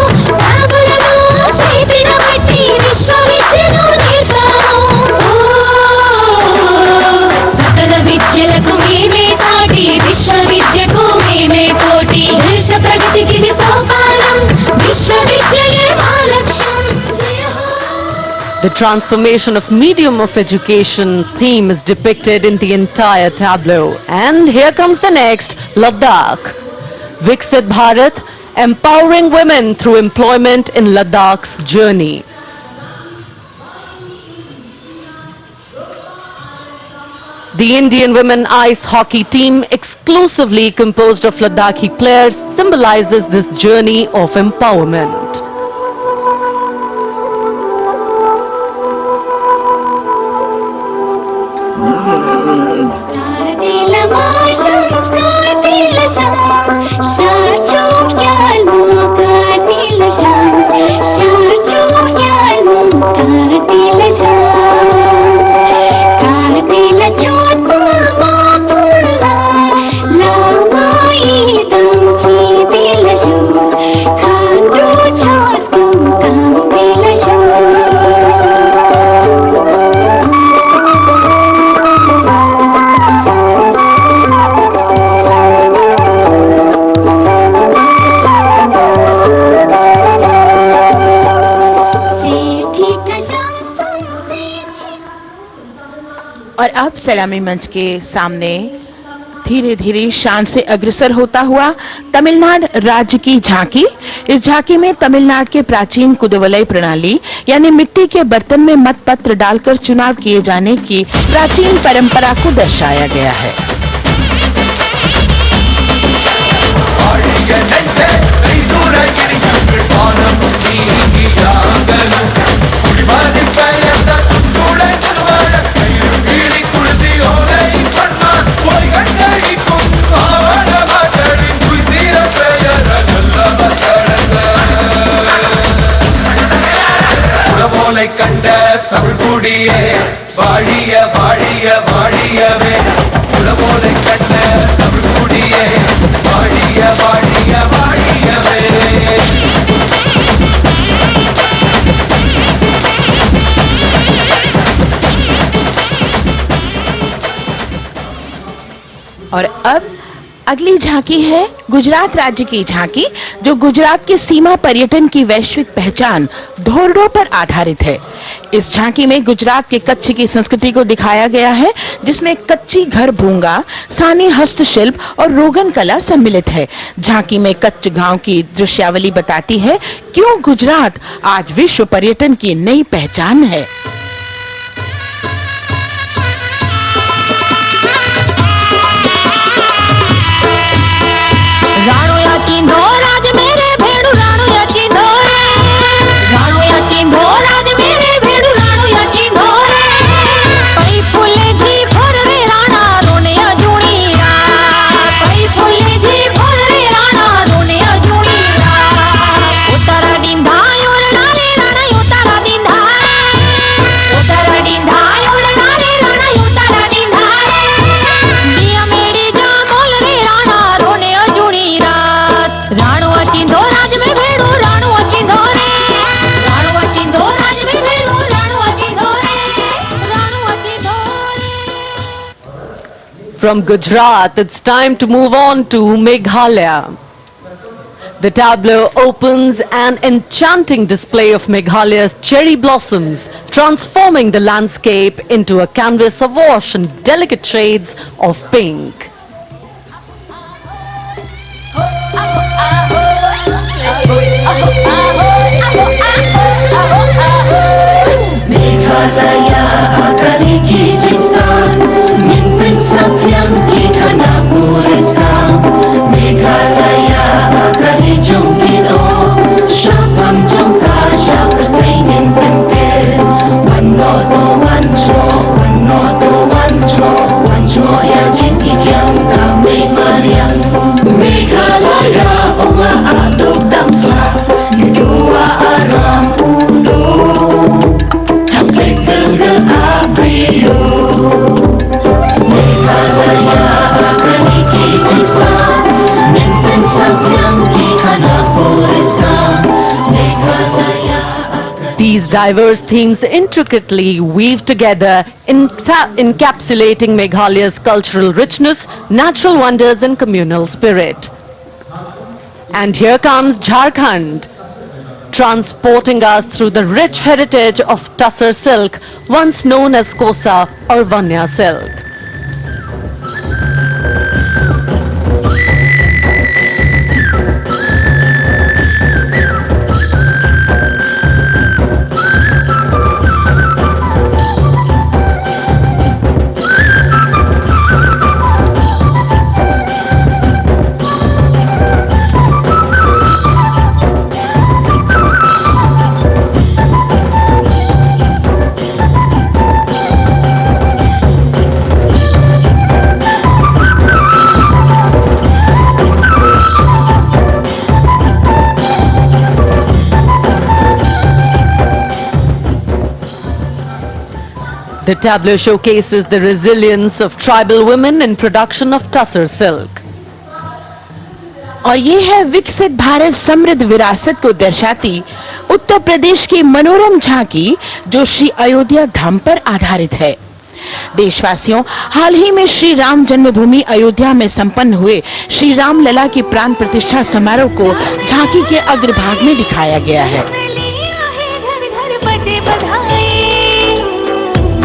బాబులను చేతిన పట్టి విశ్వవిద్యను విద్యలకు మేమే సాటి విశ్వవిద్యకు మేమే పోటీ దేశ ప్రగతికి ఇది సోపానం విశ్వవిద్యయే మా లక్ష్యం జయ హో. The transformation of medium of education theme is depicted in the entire tableau. And here comes the next, Ladakh. Viksit Bharat, empowering women through employment in Ladakh's journey. The Indian women ice hockey team, exclusively composed of Ladakhi players, symbolizes this journey of empowerment. और अब सलामी मंच के सामने धीरे धीरे शान से अग्रसर होता हुआ तमिलनाडु राज्य की झांकी। इस झांकी में तमिलनाडु के प्राचीन कुदवलय प्रणाली यानी मिट्टी के बर्तन में मतपत्र डालकर चुनाव किए जाने की प्राचीन परंपरा को दर्शाया गया है। கண்ட தமிழ் குடியே வாழிய வாழிய வாழியவே உலகோலை கண்ட தமிழ் குடியே வாழிய வாழிய வாழியவே और अब अगली झांकी है गुजरात राज्य की झांकी, जो गुजरात के सीमा पर्यटन की वैश्विक पहचान धोरडो पर आधारित है। इस झांकी में गुजरात के कच्छ की संस्कृति को दिखाया गया है, जिसमें कच्ची घर भूंगा, सानी हस्तशिल्प और रोगन कला सम्मिलित है। झांकी में कच्छ गांव की दृश्यावली बताती है क्यों गुजरात आज विश्व पर्यटन की नई पहचान है। राणो या चिंधो राज मेरे भेड़ू राणो या चिंधो रे राणो या चिंधो राज मेरे भेड़ू राणो या चिंधो रे पई फूले जी भर रे राणा रोने या जुणी रा पई फूले जी भर रे राणा रोने या जुणी रा उतारा डिंधा योरना रे राणा उतारा डिंधा उतारा डिंधा योरना रे राणा उतारा डिंधा दिया मेरी जा बोल रे राणा रोने या जुणी राणो चिंधो राज में भेड़ो राणो चिंधो रे राणो चिंधो राज में भेड़ो राणो चिंधो रे राणो चिंधो रे। From Gujarat, it's time to move on to Meghalaya. The tableau opens an enchanting display of Meghalaya's cherry blossoms, transforming the landscape into a canvas awash in delicate shades of pink. Meghalaya Agri की चिंता samyang ikana puriska Meghalaya akari jongkino Shapam jongka shapratraining pentel One no ya jin ityang kame mariang Meghalaya onga adok damsa Yudua aram uno Hang sekal ke abriyo Meghalaya akari kijista Nimpen samyang ikana puriska Meghalaya These diverse themes intricately weave together, encapsulating Meghalaya's cultural richness, natural wonders and communal spirit. And here comes Jharkhand, transporting us through the rich heritage of Tussar silk, once known as Kosa or Vanya silk. The tableau showcases the resilience of tribal women in production of Tussar silk. और ये है विकसित भारत समृद्ध विरासत को दर्शाती उत्तर प्रदेश की मनोरम झांकी जो श्री अयोध्या धाम पर आधारित है। देशवासियों, हाल ही में श्री राम जन्मभूमि अयोध्या में संपन्न हुए श्री राम लला की प्राण प्रतिष्ठा समारोह को झांकी के अग्रभाग में दिखाया गया है।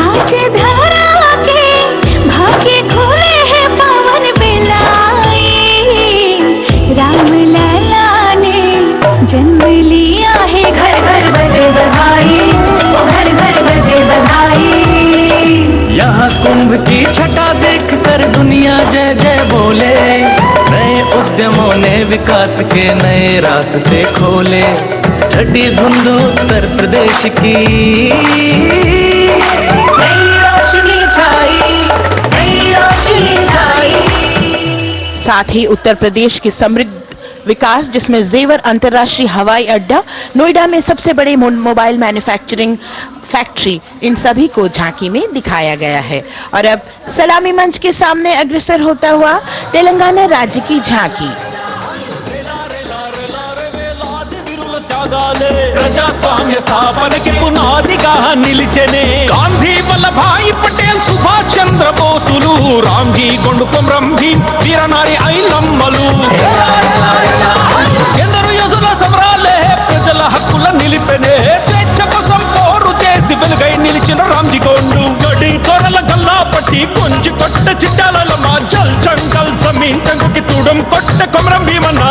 आज धरा के भाग्य खोले हैं पावन बेलाए राम लला ने जन्म लिया है घर घर बजे बधाई ओ घर घर बजे बधाई यहाँ कुंभ की छटा देख कर दुनिया जय जय बोले नए उद्यमों ने विकास के नए रास्ते खोले छठी धुंध उत्तर प्रदेश की साथ ही उत्तर प्रदेश की समृद्ध विकास जिसमें जेवर अंतर्राष्ट्रीय हवाई अड्डा, नोएडा में सबसे बड़े मोबाइल मैन्युफैक्चरिंग फैक्ट्री, इन सभी को झांकी में दिखाया गया है। और अब सलामी मंच के सामने अग्रसर होता हुआ तेलंगाना राज्य की झांकी। ప్రజాస్వామ్య స్థాపనకి పునాదిగా నిలిచెనే గాంధీ వల్లభాయ్ పటేల్ సుభాష్ చంద్ర బోసులు రామ్జీ గొండు కొమరం భీమ్ వీరనారి ఐలమ్మలు ఎందరో యోధుల సమరాలే ప్రజల హక్కుల నిలిపెనే స్వేచ్ఛ కోసం పోరు చేసి వెలుగై నిలిచిన రామ్జీ గొండు గడి కొరల గల్లా పట్టి కొంచి కొట్ట చిట్టాలమ్మ జల్ జంగల్ జమీన్ జంగుకి తూడం కొట్ట కొమరం భీమన్న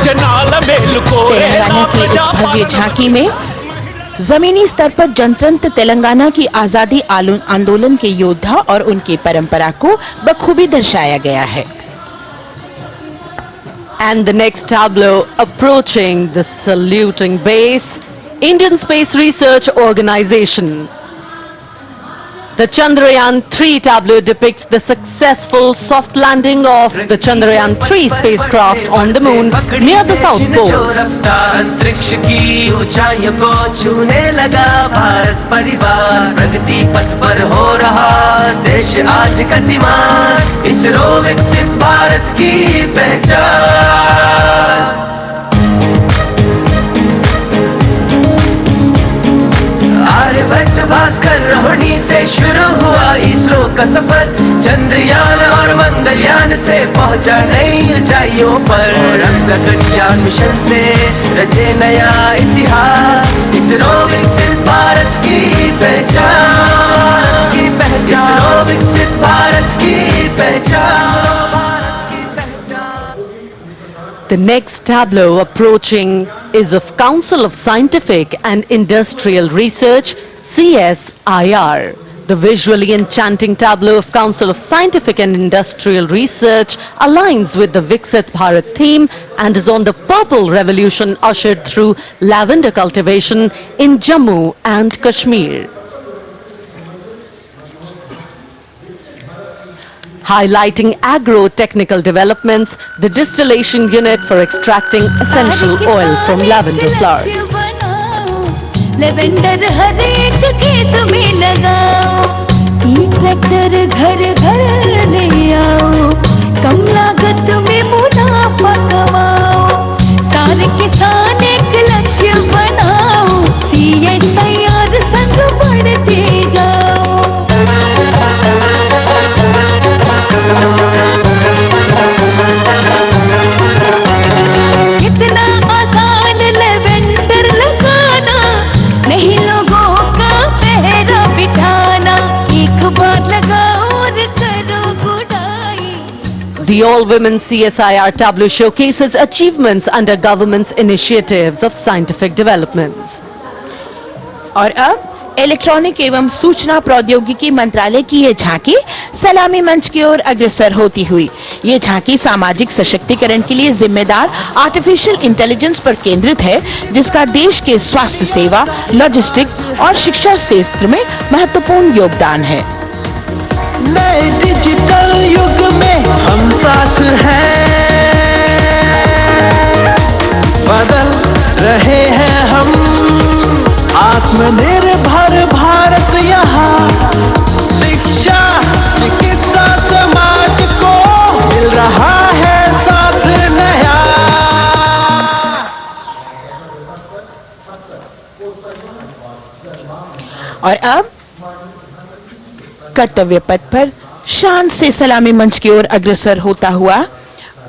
तेलंगाना की इस भव्य झांकी में जमीनी स्तर पर जनतंत्र तेलंगाना की आजादी आंदोलन के योद्धा और उनकी परंपरा को बखूबी दर्शाया गया है। And the next tableau approaching the saluting base, Indian Space Research Organization. The Chandrayaan-3 tableau depicts the successful soft landing of the Chandrayaan-3 spacecraft on the moon near the South Pole. अंतरिक्ष की ऊंचाइयों को छूने लगा भारत परिवार प्रगति पथ पर हो रहा देश आज गतिमान इसरो विकसित भारत की पहचान आर्यभट्ट भास्कर रोहिणी से शुरू हुआ इसरो का सफर चंद्रयान और मंगलयान से पहुंचा नई ऊंचाइयों पर गगनयान मिशन से रचे नया इतिहास इसरो विकसित भारत की पहचान इसरो विकसित भारत की पहचान। The next tableau approaching is of Council of Scientific and Industrial Research, CSIR. The visually enchanting tableau of Council of Scientific and Industrial Research aligns with the Viksit Bharat theme and is on the Purple Revolution ushered through lavender cultivation in Jammu and Kashmir. Highlighting agro-technical developments, the distillation unit for extracting essential oil from lavender flowers. Lavender हर एक खेत में लगाओ, ई tractor घर घर ले आओ, कम लागत में मुनाफा कमाओ, सारे किसान एक लक्ष्य बनाओ, CSIR संग बढ़ते जाओ। कितना आसान लेवेंडर लगाना, नहीं लोगों का पहरा बिठाना, एक बार लगाओ और करो गुडाई। The all-women CSIR tableau showcases achievements under government's initiatives of scientific developments. और अब इलेक्ट्रॉनिक एवं सूचना प्रौद्योगिकी मंत्रालय की ये झांकी सलामी मंच की ओर अग्रसर होती हुई। ये झांकी सामाजिक सशक्तिकरण के लिए जिम्मेदार आर्टिफिशियल इंटेलिजेंस पर केंद्रित है, जिसका देश के स्वास्थ्य सेवा, लॉजिस्टिक्स और शिक्षा क्षेत्र में महत्वपूर्ण योगदान है। नए डिजिटल युग में हम साथ हैं, बदल रहे हैं हम, आत्मनिर्भर भारत यहाँ, शिक्षा चिकित्सा समाज को मिल रहा है साथ नया। और अब कर्तव्य पथ पर शान से सलामी मंच की ओर अग्रसर होता हुआ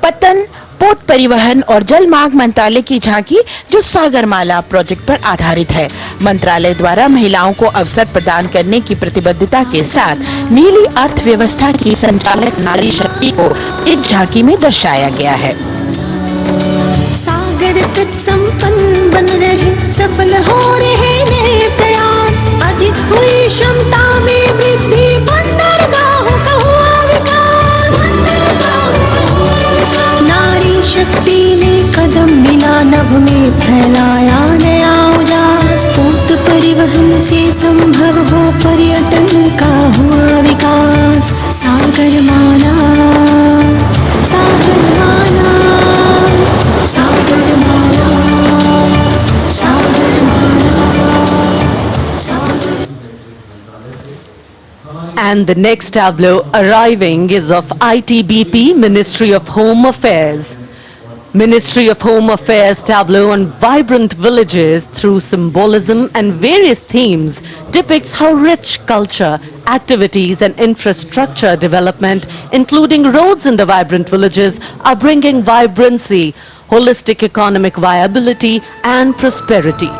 पतन, पोत परिवहन और जल मार्ग मंत्रालय की झांकी, जो सागरमाला प्रोजेक्ट पर आधारित है। मंत्रालय द्वारा महिलाओं को अवसर प्रदान करने की प्रतिबद्धता के साथ नीली अर्थव्यवस्था की संचालक नारी शक्ति को इस झांकी में दर्शाया गया है। सागर तट संपन्न बन रहे, सफल हो रहे नए प्रयास, अधिक हुई क्षमता में वृद्धि, बंदरगाहों का हुआ विकास, नारी शक्ति ने कदम मिला नभ में, फैलाया नया उजास, पोत परिवहन से संभव हो पर्यटन का हुआ विकास। सागरमाला, सागरमाला, सागरमाला, सागरमाला, सागर। And the next tableau arriving is of ITBP, Ministry of Home Affairs. Ministry of Home Affairs tableau on vibrant villages through symbolism and various themes depicts how rich culture, activities and infrastructure development, including roads in the vibrant villages, are bringing vibrancy, holistic economic viability and prosperity.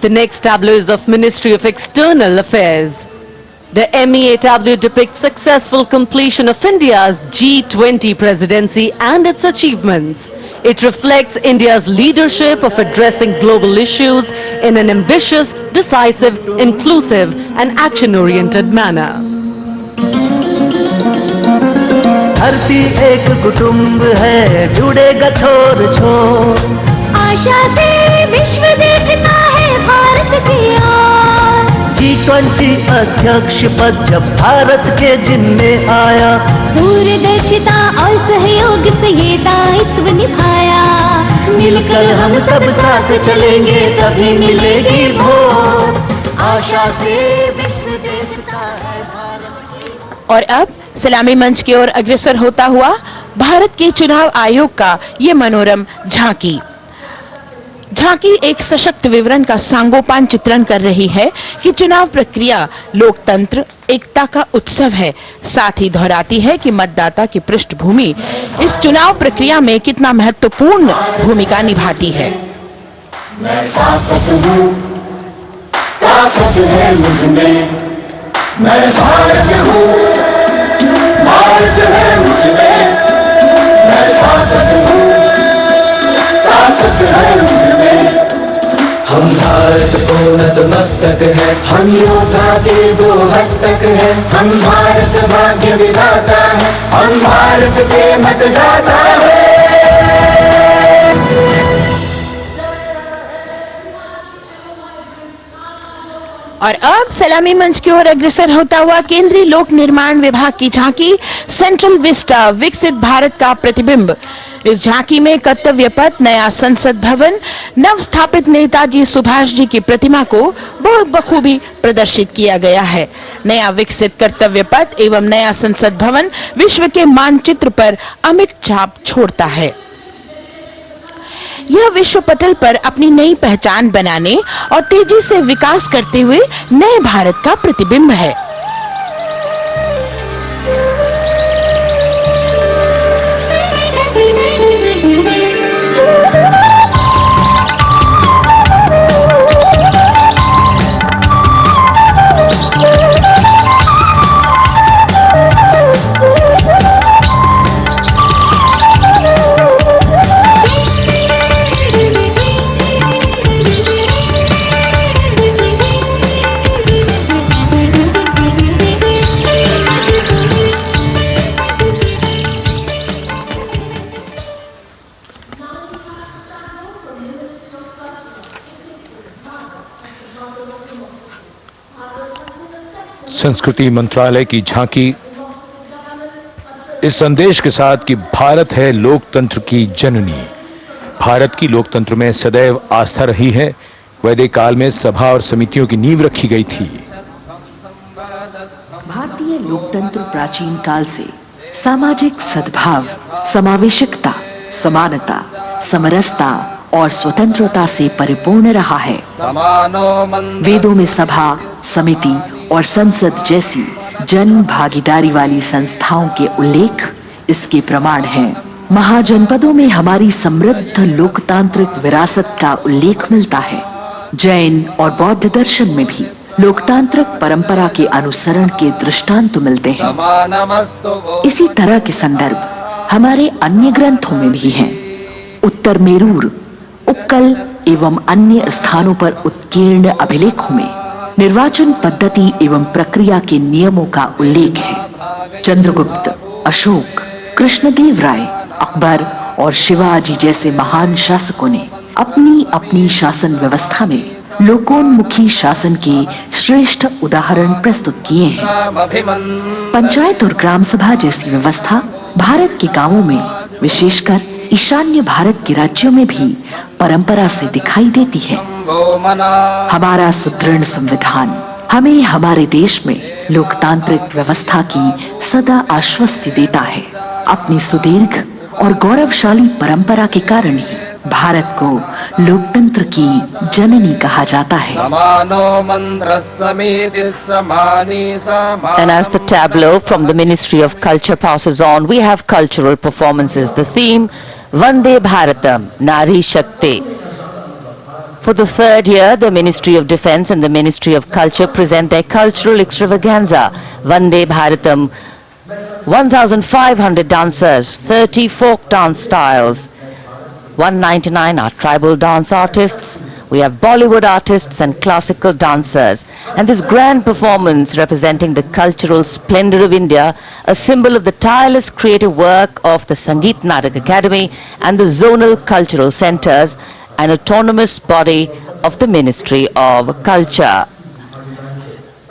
The next tableau is of Ministry of External Affairs. The MEA tableau depicts successful completion of India's G20 presidency and its achievements. It reflects India's leadership of addressing global issues in an ambitious, decisive, inclusive and action-oriented manner. धरती एक कुटुंब है, जुड़ेगा छोर छोर, आशा से विश्व देखता है भारत की ओर। G20 अध्यक्ष पद जब भारत के जिम्मे आया, दूरदर्शिता और सहयोग से ये दायित्व निभाया, मिलकर हम सब साथ चलेंगे तभी मिलेगी भोर, आशा से विश्व देखता है भारत की। और अब सलामी मंच की ओर अग्रसर होता हुआ भारत के चुनाव आयोग का ये मनोरम झांकी एक सशक्त विवरण का सांगोपान चित्रण कर रही है कि चुनाव प्रक्रिया लोकतंत्र एकता का उत्सव है। साथ ही दोहराती है कि मतदाता की पृष्ठभूमि इस चुनाव प्रक्रिया में कितना महत्वपूर्ण भूमिका निभाती है। मैं ताकत हूँ, ताकत है मुझ में, मैं भारत हूँ, भारत है मुझ में, मैं ताकत हूँ, ताकत है मुझ में। हम भारत को नतमस्तक है, हम योद्धा के दो हस्तक है, हम भारत भाग्य विधाता है, हम भारत के मतदाता है। और अब सलामी मंच की ओर अग्रसर होता हुआ केंद्रीय लोक निर्माण विभाग की झांकी सेंट्रल विस्टा विकसित भारत का प्रतिबिंब। इस झांकी में कर्तव्य पथ, नया संसद भवन, नव स्थापित नेताजी सुभाष जी की प्रतिमा को बहुत बखूबी प्रदर्शित किया गया है। नया विकसित कर्तव्य पथ एवं नया संसद भवन विश्व के मानचित्र पर अमिट छाप छोड़ता है। यह विश्व पटल पर अपनी नई पहचान बनाने और तेजी से विकास करते हुए नए भारत का प्रतिबिंब है। संस्कृति मंत्रालय की झांकी इस संदेश के साथ कि भारत है लोकतंत्र की जननी। भारत की लोकतंत्र में सदैव आस्था रही है। वैदिक काल में सभा और समितियों की नींव रखी गई थी। भारतीय लोकतंत्र प्राचीन काल से सामाजिक सद्भाव, समावेशकता, समानता, समरसता और स्वतंत्रता से परिपूर्ण रहा है। वेदों में सभा, समिति और संसद जैसी जन भागीदारी वाली संस्थाओं के उल्लेख इसके प्रमाण हैं। महाजनपदों में हमारी समृद्ध लोकतांत्रिक विरासत का उल्लेख मिलता है। जैन और बौद्ध दर्शन में भी लोकतांत्रिक परंपरा के अनुसरण के दृष्टांत मिलते हैं। इसी तरह के संदर्भ हमारे अन्य ग्रंथों में भी हैं। उत्तर मेरूर, उक्कल एवं अन्य स्थानों पर उत्कीर्ण अभिलेखों में निर्वाचन पद्धति एवं प्रक्रिया के नियमों का उल्लेख है। चंद्रगुप्त, अशोक, कृष्णदेव राय, अकबर और शिवाजी जैसे महान शासकों ने अपनी अपनी शासन व्यवस्था में लोकोन्मुखी शासन के श्रेष्ठ उदाहरण प्रस्तुत किए हैं। पंचायत और ग्राम सभा जैसी व्यवस्था भारत के गांवों में, विशेषकर ईशान्य भारत के राज्यों में भी परंपरा से दिखाई देती है। हमारा सुदृढ़ संविधान हमें हमारे देश में लोकतांत्रिक व्यवस्था की सदा आश्वस्ति देता है। अपनी सुदीर्घ और गौरवशाली परंपरा के कारण ही भारत को लोकतंत्र की जननी कहा जाता है। And as the tableau from the Ministry of Culture passes on, we have cultural performances. The theme, Vande Bharatam, Nari Shakti. For the third year, the Ministry of Defence and the Ministry of Culture present their cultural extravaganza, Vande Bharatam. 1,500 dancers, 30 folk dance styles, 199 are tribal dance artists. We have Bollywood artists and classical dancers. And this grand performance representing the cultural splendor of India, a symbol of the tireless creative work of the Sangeet Natak Academy and the zonal cultural centers, an autonomous body of the Ministry of Culture.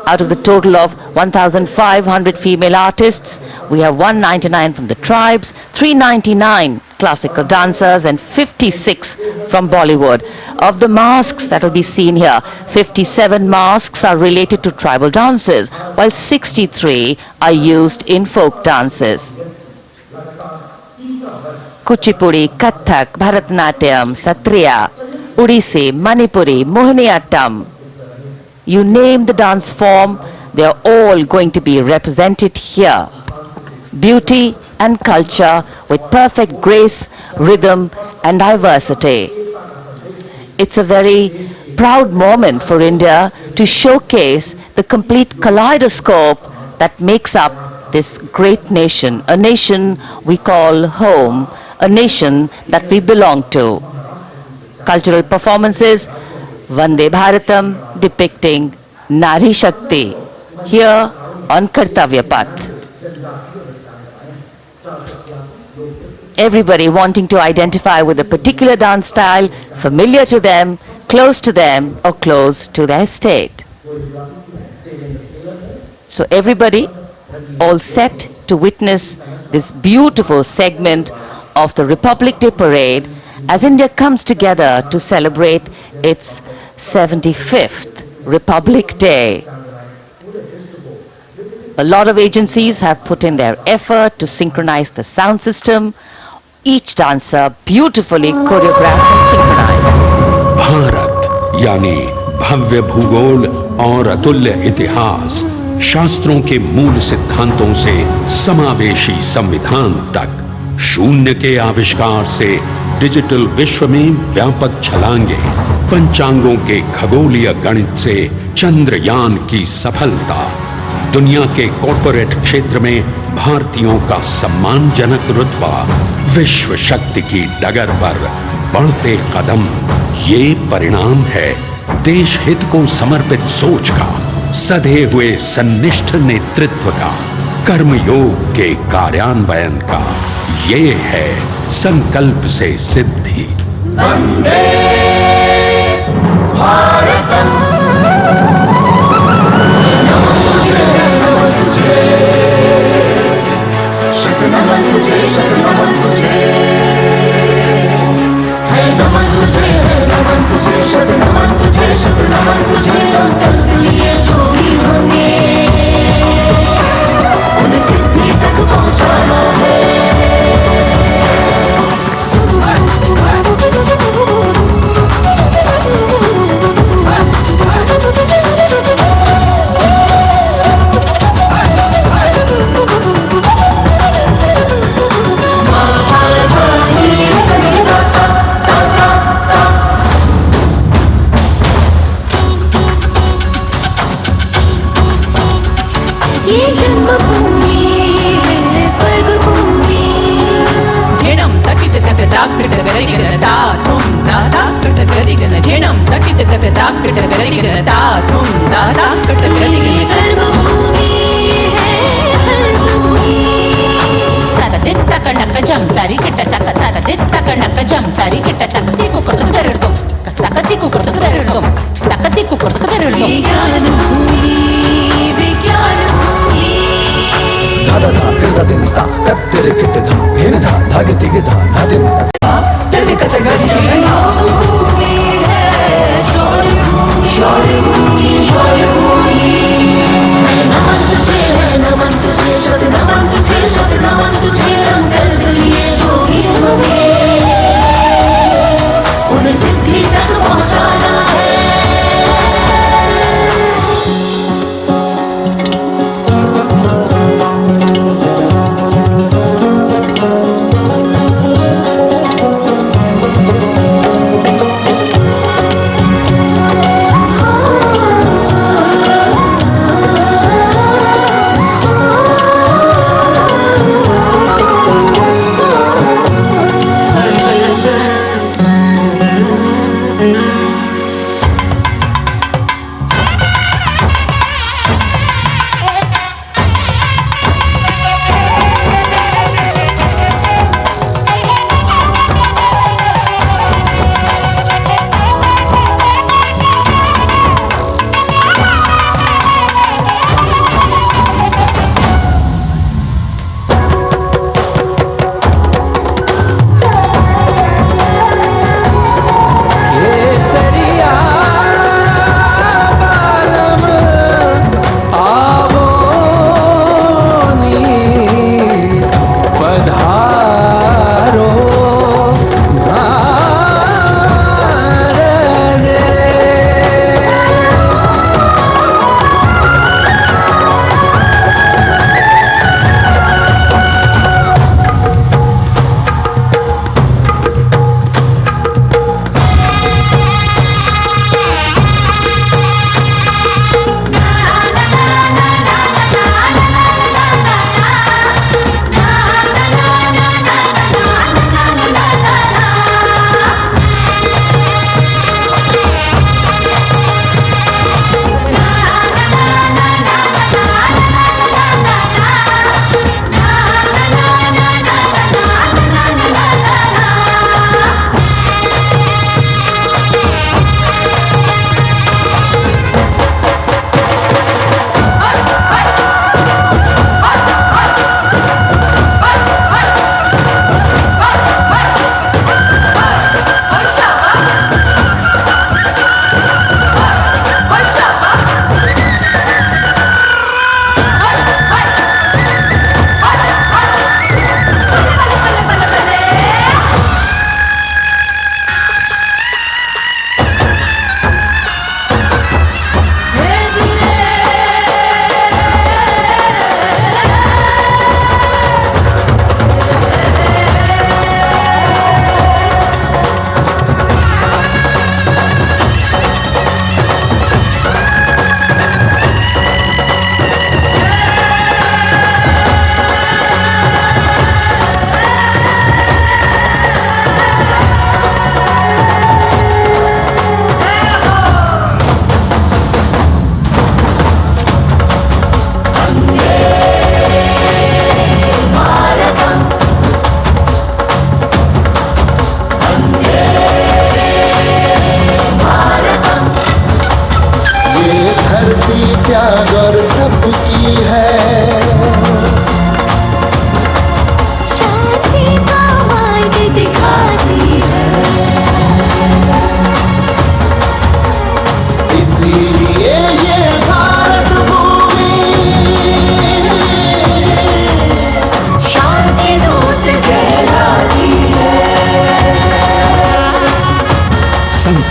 Out of the total of 1,500 female artists, we have 199 from the tribes, 399 classical dancers and 56 from Bollywood. Of the masks that will be seen here, 57 masks are related to tribal dances, while 63 are used in folk dances. Kuchipudi, Kathak, Bharatanatyam, Satriya, Odissi, Manipuri, Mohiniyattam. You name the dance form, they are all going to be represented here. Beauty and culture with perfect grace, rhythm and diversity. It's a very proud moment for India to showcase the complete kaleidoscope that makes up this great nation, a nation we call home, a nation that we belong to. Cultural performances, Vande Bharatam depicting Nari Shakti here on Kartavya Path. Everybody wanting to identify with a particular dance style, familiar to them, close to them, or close to their state. So everybody all set to witness this beautiful segment of the Republic Day Parade as India comes together to celebrate its 75th Republic Day. A lot of agencies have put in their effort to synchronize the sound system. Each dancer beautifully choreographed and synchronized. Bharat यानी भव्य भूगोल और अतुल्य इतिहास, शास्त्रों के मूल सिद्धांतों से समावेशी संविधान तक, शून्य के आविष्कार से डिजिटल विश्व में व्यापक छलांगे, पंचांगों के खगोलीय गणित से चंद्रयान की सफलता, दुनिया के कॉर्पोरेट क्षेत्र में भारतीयों का सम्मानजनक रुतबा, विश्व शक्ति की डगर पर बढ़ते कदम, ये परिणाम है देश हित को समर्पित सोच का, सधे हुए सन्निष्ठ नेतृत्व का, कर्मयोग के कार्यान्वयन का। ये है संकल्प से सिद्धि। वंदे भारतम, नमन तुझे, नमन तुझे, है नमन तुझे, है नमन तुझे, शत नमन तुझे, शत नमन तुझे। संकल्प लिए जो भी होंगे उन्हें सिद्धि तक पहुंचाना है।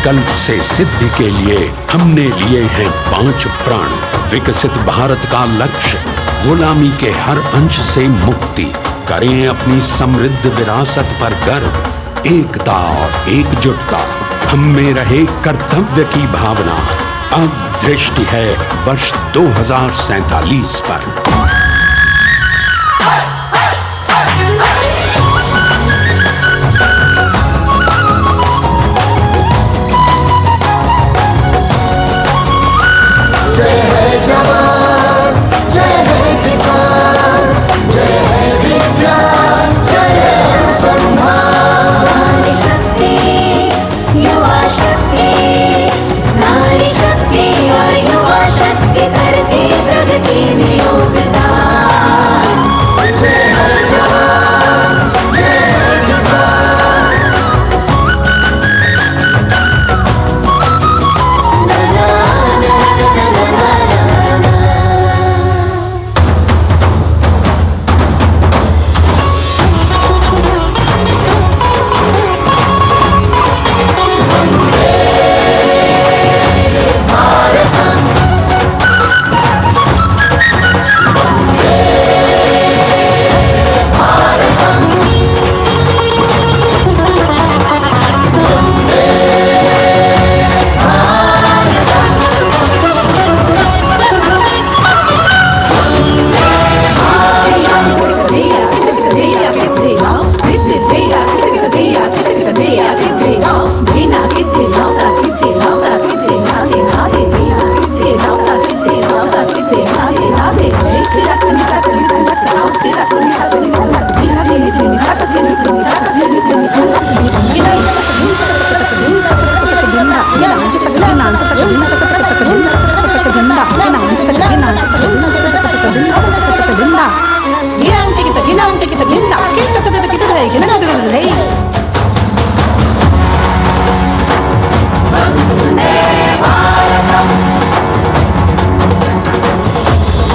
संकल्प से सिद्धि के लिए हमने लिए हैं 5 प्रण। विकसित भारत का लक्ष्य, गुलामी के हर अंश से मुक्ति। करें अपनी समृद्ध विरासत पर गर्व। एकता और एकजुटता, हम में रहे कर्तव्य की भावना। अब दृष्टि है वर्ष 2047 पर। जय है जवान, जय है किसान, जय है विज्ञान, जय है अनुसंधान। नारी शक्ति, युवा शक्ति, नारी शक्ति और युवा शक्ति करती प्रगति में योगदान। जय है जवान, जय है किसान।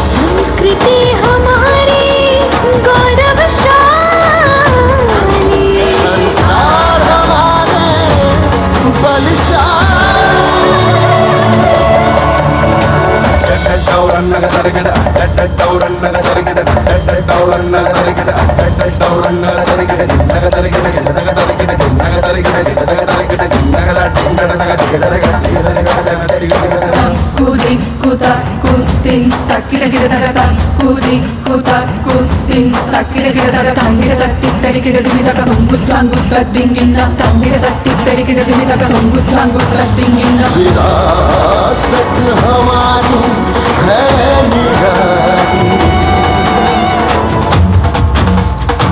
संस्कृति हमारी गौरवशाली, संस्कार हमारे विरासत हमारी है निराली।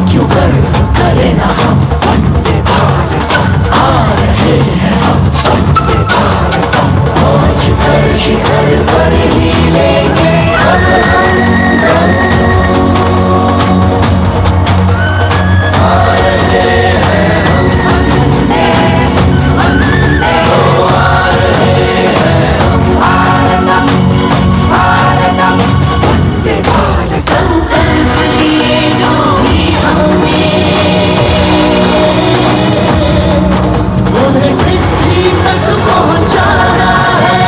क्यों गर्व करें ना हम वंदे भारतम, आ रहे हैं हम वंदे भारतम। पहुंच कर शिखर पर ही लेंगे अब हम दम। आ रहे हैं हम वंदे, वंदे, ओ आ रहे हैं हम भारतम, भारतम, वंदे भारतम। संकल्प लिए जो भी हमने, उन्हें सिद्धि तक पहुंचाना है।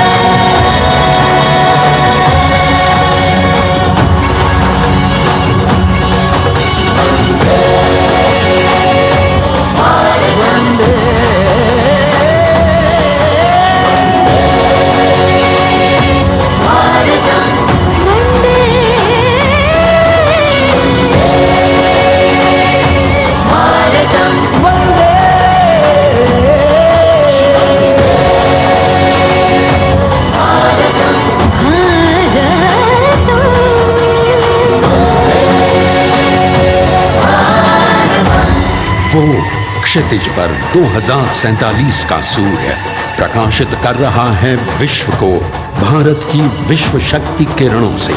वो क्षितिज पर 2047 का सूर्य प्रकाशित कर रहा है विश्व को भारत की विश्व शक्ति किरणों से।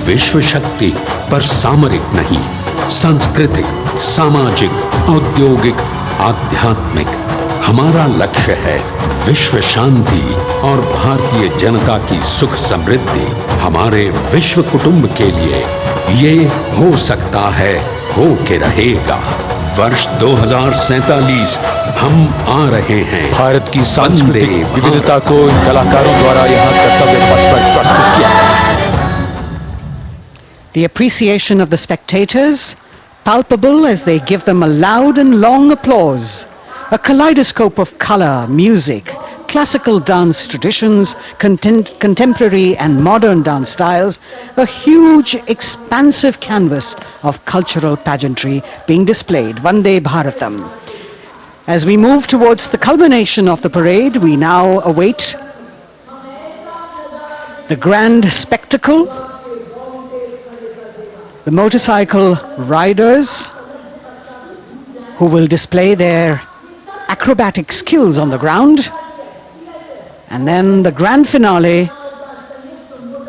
विश्व शक्ति पर सामरिक नहीं, सांस्कृतिक, सामाजिक, औद्योगिक, आध्यात्मिक। हमारा लक्ष्य है विश्व शांति और भारतीय जनता की सुख समृद्धि। हमारे विश्व कुटुंब के लिए ये हो सकता है, हो के रहेगा। वर्ष 2047 हम आ रहे हैं। भारत की सांस्कृतिक वंदे भारत। विविधता को इन कलाकारों द्वारा यहाँ कर्तव्य पथ पर प्रस्तुत किया गया है। The appreciation of the spectators, palpable as they give them a loud and long applause. A kaleidoscope of color, music, classical dance traditions, contemporary and modern dance styles, a huge expansive canvas of cultural pageantry being displayed, Vande Bharatam. As we move towards the culmination of the parade, we now await the grand spectacle. The motorcycle riders who will display their acrobatic skills on the ground, and then the grand finale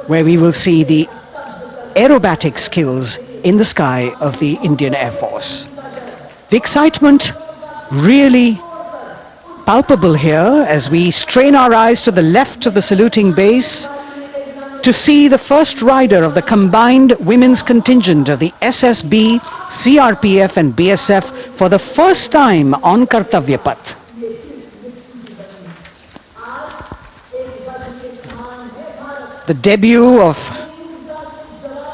where we will see the aerobatic skills in the sky of the Indian Air Force. The excitement really palpable here as we strain our eyes to the left of the saluting base to see the first rider of the combined women's contingent of the SSB, CRPF and BSF for the first time on Kartavya Path. The debut of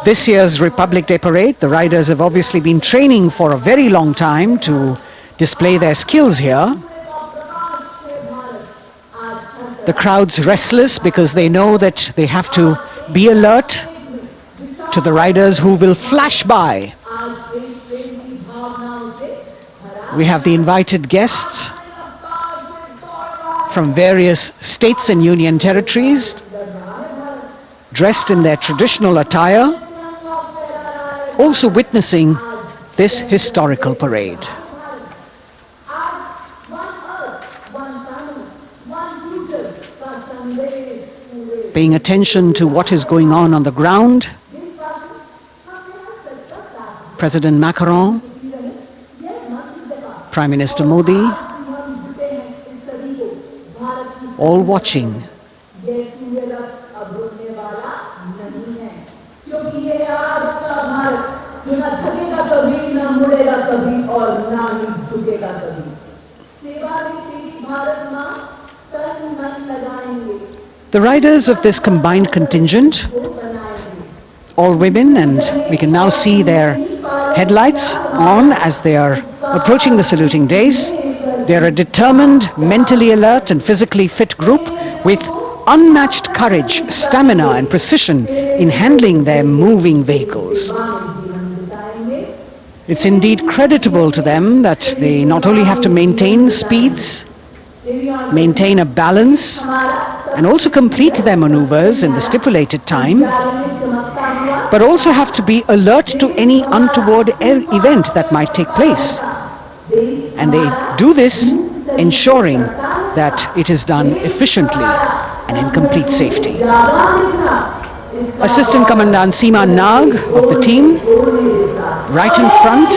this year's Republic Day Parade. The riders have obviously been training for a very long time to display their skills here. The crowd's restless because they know that they have to be alert to the riders who will flash by. We have the invited guests from various states and union territories, dressed in their traditional attire, also witnessing this historical parade. Paying attention to what is going on the ground, President Macron, Prime Minister Modi, all watching. The riders of this combined contingent, all women, and we can now see their headlights on as they are approaching the saluting days. They are a determined, mentally alert and physically fit group with unmatched courage, stamina and precision in handling their moving vehicles. It's indeed creditable to them that they not only have to maintain speeds, maintain a balance, and also complete their maneuvers in the stipulated time, but also have to be alert to any untoward event that might take place. And they do this ensuring that it is done efficiently and in complete safety. Assistant Commandant Seema Nag of the team, right in front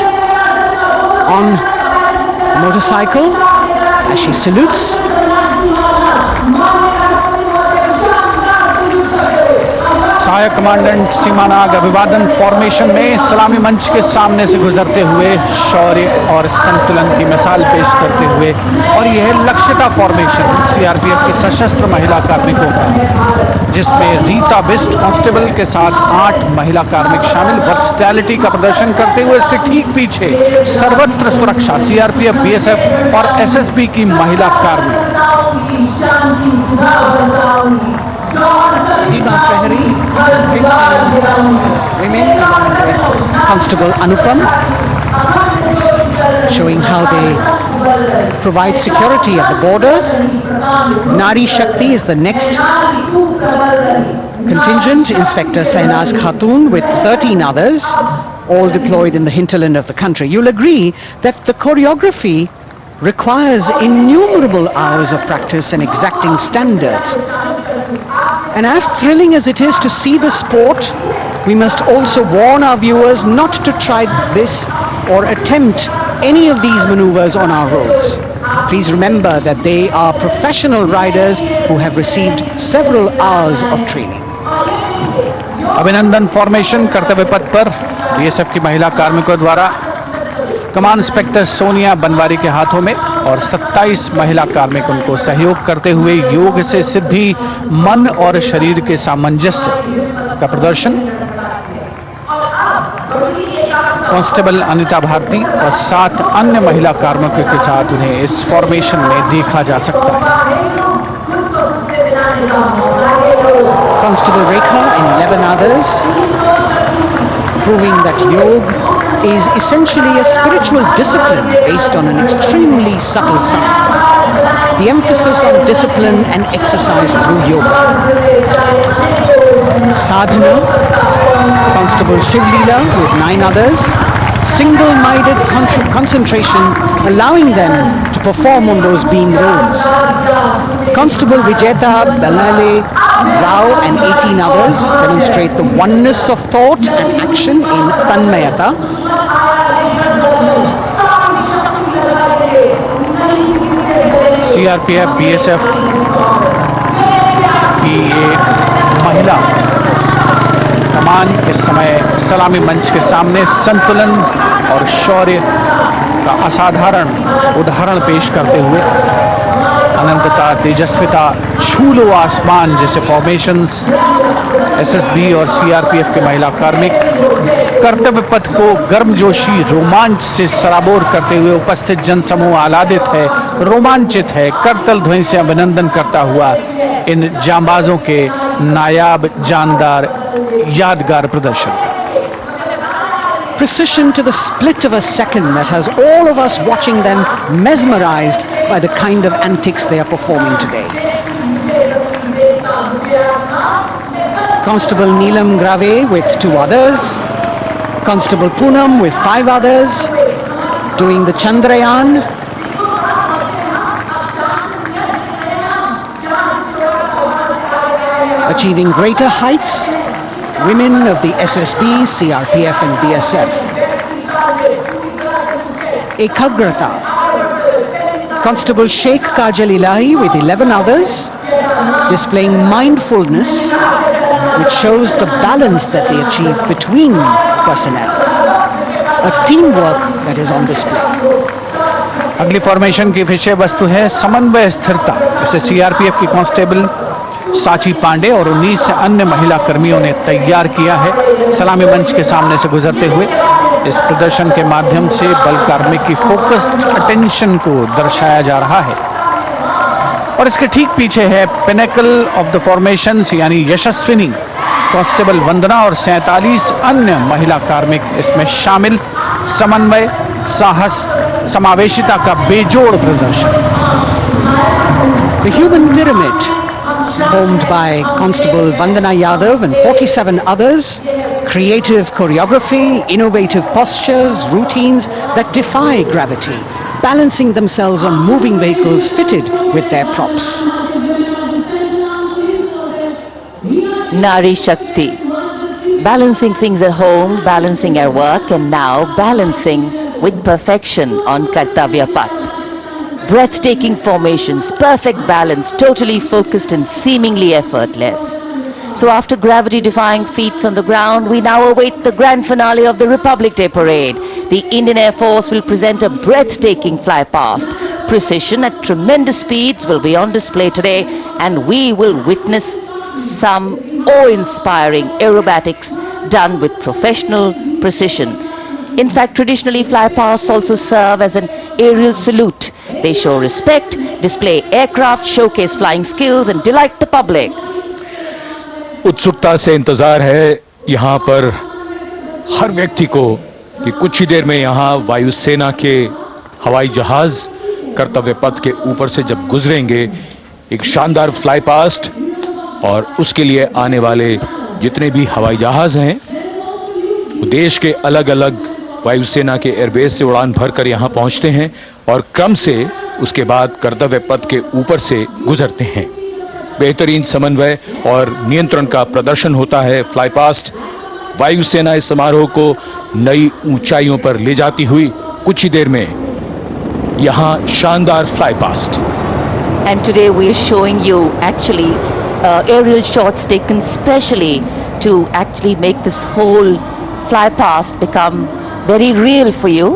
on a motorcycle as she salutes. सहायक commandant सीमा नाग अभिवादन formation में सलामी मंच के सामने से गुजरते हुए शौर्य और संतुलन की मिसाल पेश करते हुए, और यह लक्ष्यता फॉर्मेशन सीआरपीएफ की सशस्त्र महिला कार्मिकों का, जिसमें रीता बिस्ट कांस्टेबल के साथ 8 महिला कार्मिक शामिल, वर्सटैलिटी का प्रदर्शन करते हुए इसके ठीक पीछे सर्वत्र सुरक्षा सीआरपीएफ, बीएसएफ और एसएसबी की महिला कार्मिक। Seema Prahari, 15 women along with Constable Anupam, showing how they provide security at the borders. Nari Shakti is the next contingent, Inspector Sainaz Khatun with 13 others, all deployed in the hinterland of the country. You'll agree that the choreography requires innumerable hours of practice and exacting standards. And as thrilling as it is to see the sport, we must also warn our viewers not to try this or attempt any of these maneuvers on our roads. Please remember that they are professional riders who have received several hours of training. अभिनंदन formation कर्तव्य पथ पर BSF की महिला कार्मिकों द्वारा कमान inspector Sonia Banwari के हाथों में और 27 महिला कार्मिक उनको सहयोग करते हुए योग से सिद्धि, मन और शरीर के सामंजस्य का प्रदर्शन। कांस्टेबल अनिता भारती और 7 अन्य महिला कार्मिकों के साथ उन्हें इस फॉर्मेशन में देखा जा सकता है। Constable Rekha and 11 others, proving that yoga is essentially a spiritual discipline based on an extremely subtle science. The emphasis on discipline and exercise through yoga. Sadhana, Constable Shivleela with 9 others, single-minded concentration, allowing them to perform on those being roles. Constable Vijeta Balale Rao and 18 others demonstrate the oneness of thought and action in Tanmayata. CRPF, BSF की ये महिला कमान इस समय सलामी मंच के सामने संतुलन और शौर्य का असाधारण उदाहरण पेश करते हुए अनंतता, तेजस्विता, छू लो आसमान जैसे फॉर्मेशंस एसएसबी और सीआरपीएफ के महिला कार्मिक कर्तव्य पथ को गर्मजोशी रोमांच से सराबोर करते हुए उपस्थित जनसमूह आह्लादित है, रोमांचित है, करतल ध्वनि से अभिनंदन करता हुआ इन जांबाजों के नायाब, जानदार, यादगार प्रदर्शन का। Precision to the split of a second that has all of us watching them mesmerized by the kind of antics they are performing today. Constable Neelam Grave with 2 others, Constable Poonam with 5 others, doing the Chandrayaan. Achieving greater heights, women of the SSB, CRPF and BSF. Ekagrata, Constable Sheikh Kajal Ilahi with 11 others, displaying mindfulness, which shows the balance that they achieve between personnel. A teamwork that is on display. अगली formation की विषय वस्तु है समन्वय स्थिरता। इसे CRPF की constable साची पांडे और 19 अन्य महिला कर्मियों ने तैयार किया है। सलामी मंच के सामने से गुजरते हुए इस प्रदर्शन के माध्यम से बल कार्मिक की फोकस्ड अटेंशन को दर्शाया जा रहा है और इसके ठीक पीछे है पिनेकल ऑफ द फॉर्मेशंस यानी यशस्विनी कांस्टेबल वंदना और 47 अन्य महिला कार्मिक इसमें शामिल। समन्वय, साहस, समावेशिता का बेजोड़ प्रदर्शन। The human pyramid, formed by Constable Vandana Yadav and 47 others, creative choreography, innovative postures, routines that defy gravity, balancing themselves on moving vehicles fitted with their props. Nari Shakti, balancing things at home, balancing at work, and now balancing with perfection on Kartavya Path. Breathtaking formations, perfect balance, totally focused and seemingly effortless. So after gravity-defying feats on the ground, we now await the grand finale of the Republic Day Parade. The Indian Air Force will present a breathtaking fly past. Precision at tremendous speeds will be on display today, and we will witness some awe-inspiring aerobatics done with professional precision. In fact, traditionally flypasts also serve as an aerial salute. They show respect, display aircraft, showcase flying skills and delight the public. उत्सुकता से इंतजार है यहाँ पर हर व्यक्ति को कि कुछ ही देर में यहाँ वायुसेना के हवाई जहाज कर्तव्य पथ के ऊपर से जब गुजरेंगे, एक शानदार फ्लाई पास्ट और उसके लिए आने वाले जितने भी हवाई जहाज हैं वो देश के अलग अलग वायुसेना के एयरबेस से उड़ान भरकर यहाँ पहुँचते हैं और क्रम से उसके बाद कर्तव्य पथ के ऊपर से गुजरते हैं। बेहतरीन समन्वय और नियंत्रण का प्रदर्शन होता है। फ्लाई पास्ट वायुसेना इस समारोह को नई ऊंचाइयों पर ले जाती हुई कुछ ही देर में यहाँ शानदार fly past. And today we are showing you actually aerial shots taken specially to actually make this whole fly past become very real for you.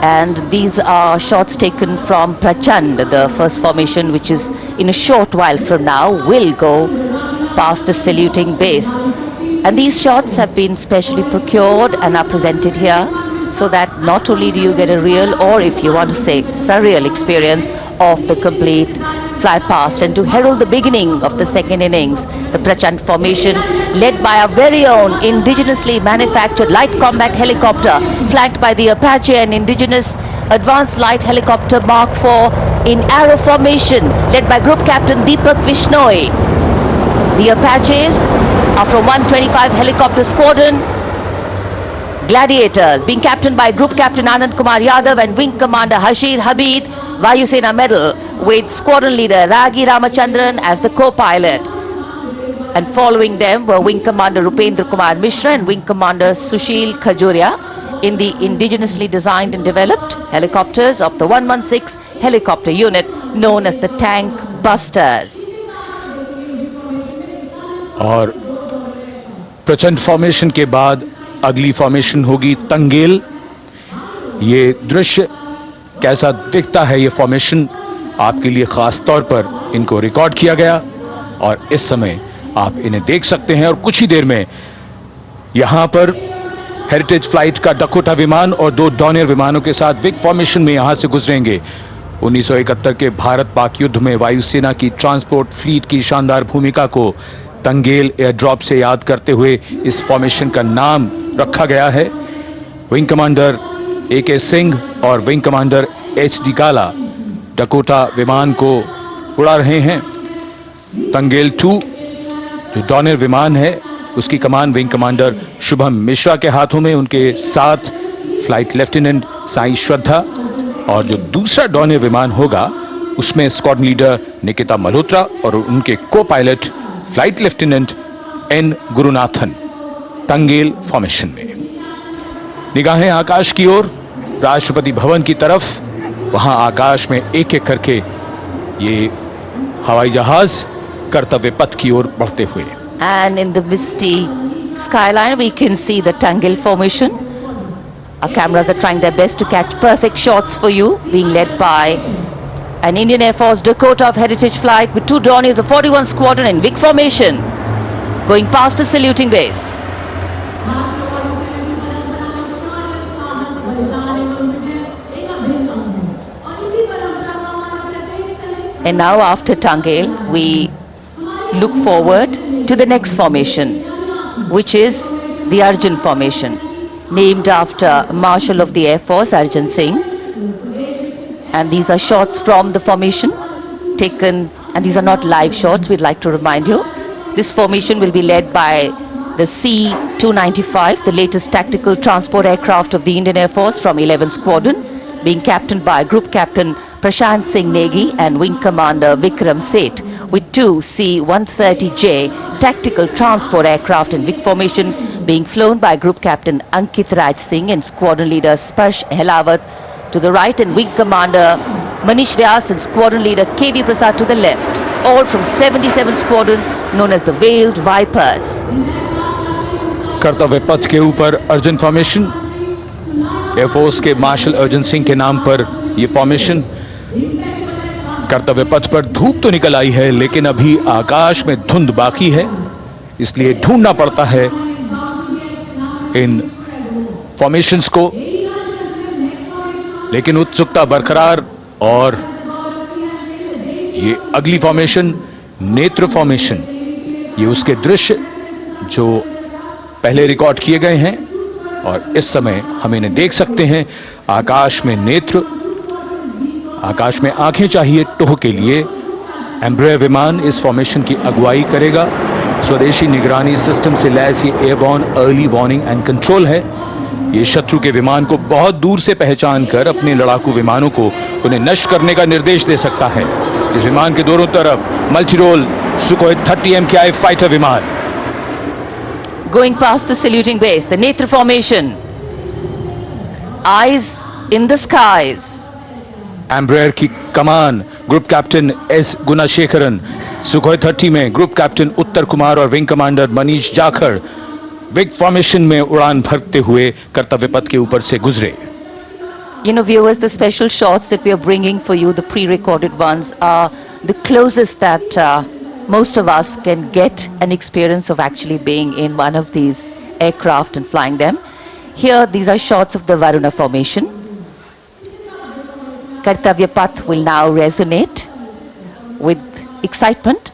And these are shots taken from Prachand, the first formation, which is in a short while from now will go past the saluting base. And these shots have been specially procured and are presented here so that not only do you get a real, or if you want to say surreal experience of the complete fly past, and to herald the beginning of the second innings, the Prachand formation led by our very own indigenously manufactured light combat helicopter flanked by the Apache and indigenous advanced light helicopter Mark IV in arrow formation led by Group Captain Deepak Vishnoi. The Apaches are from 125 helicopter squadron. Gladiators being captained by Group Captain Anand Kumar Yadav and Wing Commander Hashir Habib, Vayu Sena Medal, with Squadron Leader Ragi Ramachandran as the co-pilot. And following them were Wing Commander Rupendra Kumar Mishra and Wing Commander Sushil Khajuria in the indigenously designed and developed helicopters of the 116 helicopter unit known as the Tank Busters. और प्रचंड formation के बाद अगली formation होगी तंगेल। ये दृश्य कैसा दिखता है, ये फॉर्मेशन आपके लिए खास तौर पर इनको रिकॉर्ड किया गया और इस समय आप इन्हें देख सकते हैं। और कुछ ही देर में यहां पर हेरिटेज फ्लाइट का डकोटा विमान और 2 डॉनियर विमानों के साथ विग फॉर्मेशन में यहां से गुजरेंगे। 1971 के भारत पाक युद्ध में वायुसेना की ट्रांसपोर्ट फ्लीट की शानदार भूमिका को तंगेल एयर ड्रॉप से याद करते हुए इस फॉर्मेशन का नाम रखा गया है। विंग कमांडर AK सिंह और विंग कमांडर HD काला डकोटा विमान को उड़ा रहे हैं। तंगेल 2 जो डॉनियर विमान है उसकी कमान विंग कमांडर शुभम मिश्रा के हाथों में, उनके साथ फ्लाइट लेफ्टिनेंट साई श्रद्धा, और जो दूसरा डॉनियर विमान होगा उसमें स्क्वाड्रन लीडर निकिता मल्होत्रा और उनके को pilot flight lieutenant N Gurunathan. Tangail formation में निगाहें आकाश की ओर, राष्ट्रपति भवन की तरफ। वहां आकाश में एक एक करके ये हवाई जहाज कर्तव्य पथ की ओर बढ़ते हुए। And in the misty skyline we can see the Tangel formation. Our cameras are trying their best to catch perfect shots for you, being led by an Indian Air Force Dakota of Heritage Flight with 2 Dorniers of 41 Squadron in big formation, going past the saluting base. And now after Tangel, we look forward to the next formation, which is the Arjun formation, named after Marshal of the Air Force Arjun Singh. And these are shots from the formation taken, and these are not live shots, we'd like to remind you. This formation will be led by the C-295, the latest tactical transport aircraft of the Indian Air Force from 11th Squadron, being captained by Group Captain Prashant Singh Negi and Wing Commander Vikram Seth, with 2 C-130J tactical transport aircraft in big formation being flown by Group Captain Ankit Raj Singh and Squadron Leader Sparsh Helawat to the right and Wing Commander Manish Vyas and Squadron Leader KV Prasad to the left, all from 77th Squadron known as the Veiled Vipers. कर्तव्य पथ के ऊपर Arjun formation, air force के martial Arjun Singh के नाम पर यह formation. कर्तव्य पथ पर धूप तो निकल आई है लेकिन अभी आकाश में धुंध बाकी है, इसलिए ढूंढना पड़ता है इन फॉर्मेशंस को, लेकिन उत्सुकता बरकरार। और ये अगली फॉर्मेशन नेत्र फॉर्मेशन, ये उसके दृश्य जो पहले रिकॉर्ड किए गए हैं और इस समय हम इन्हें देख सकते हैं। आकाश में नेत्र, आकाश में आंखें चाहिए टोह के लिए। एम्ब्रेयर विमान इस फॉर्मेशन की अगुवाई करेगा। स्वदेशी निगरानी सिस्टम से लैस ये airborne early warning and control है। ये शत्रु के विमान को बहुत दूर से पहचान कर अपने लड़ाकू विमानों को उन्हें नष्ट करने का निर्देश दे सकता है। इस विमान के दोनों तरफ मल्टीरोल सुखोई 30 MKI फाइटर विमान। Going past the saluting base, the Netra formation, eyes in the skies. Embraer की कमान ग्रुप कैप्टन S गुणाशेखरन, सुखोई 30 में ग्रुप कैप्टन उत्तर कुमार और wing commander Manish Jakhar big formation में उड़ान भरते हुए कर्तव्य पथ के ऊपर से गुजरे। You know, viewers, the special shots that we are bringing for you, the pre-recorded ones, are the closest that most of us can get an experience of actually being in one of these aircraft and flying them. Here, these are shots of the Varuna formation. Kartavya Path will now resonate with excitement.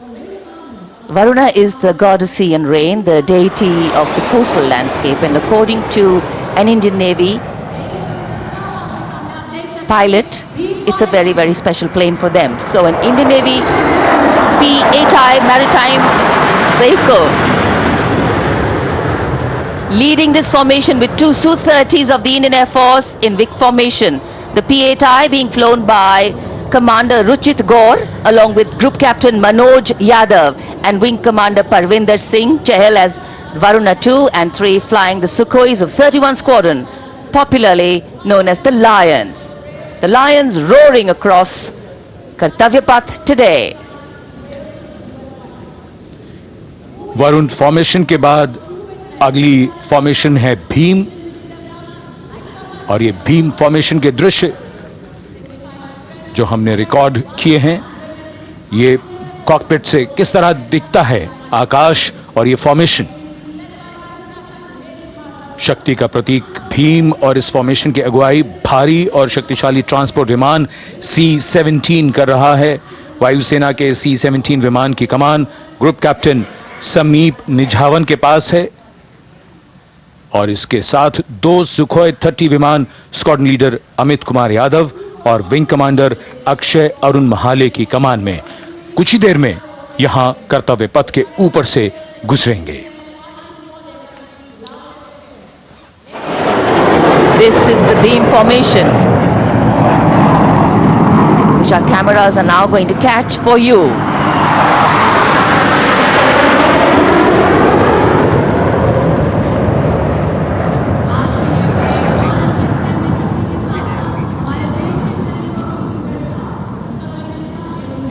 Varuna is the god of sea and rain, the deity of the coastal landscape, and according to an Indian Navy pilot, it's a very, very special plane for them. So an Indian Navy P-8I maritime vehicle leading this formation with two Su-30s of the Indian Air Force in Vic formation. The P-8I being flown by Commander Ruchit Gaur along with Group Captain Manoj Yadav and Wing Commander Parvinder Singh Chahal as Varuna 2 and 3 flying the Sukhois of 31 Squadron, popularly known as the Lions. The Lions roaring across Kartavya Path today. Varun formation के बाद अगली formation है भीम, और ये Bhim formation के दृश्य जो हमने रिकॉर्ड किए हैं, ये कॉकपिट से किस तरह दिखता है आकाश और ये फॉर्मेशन, शक्ति का प्रतीक भीम, और इस फॉर्मेशन की अगुवाई भारी और शक्तिशाली ट्रांसपोर्ट विमान C-17 कर रहा है। वायुसेना के C-17 विमान की कमान ग्रुप कैप्टन समीप निझावन के पास है, और इसके साथ दो सुखोई 30 विमान स्क्वाड्रन लीडर अमित कुमार यादव और विंग कमांडर अक्षय अरुण महाले की कमान में कुछ ही देर में यहां कर्तव्य पथ के ऊपर से गुजरेंगे। This is the beam formation, which our cameras are now going to catch for you.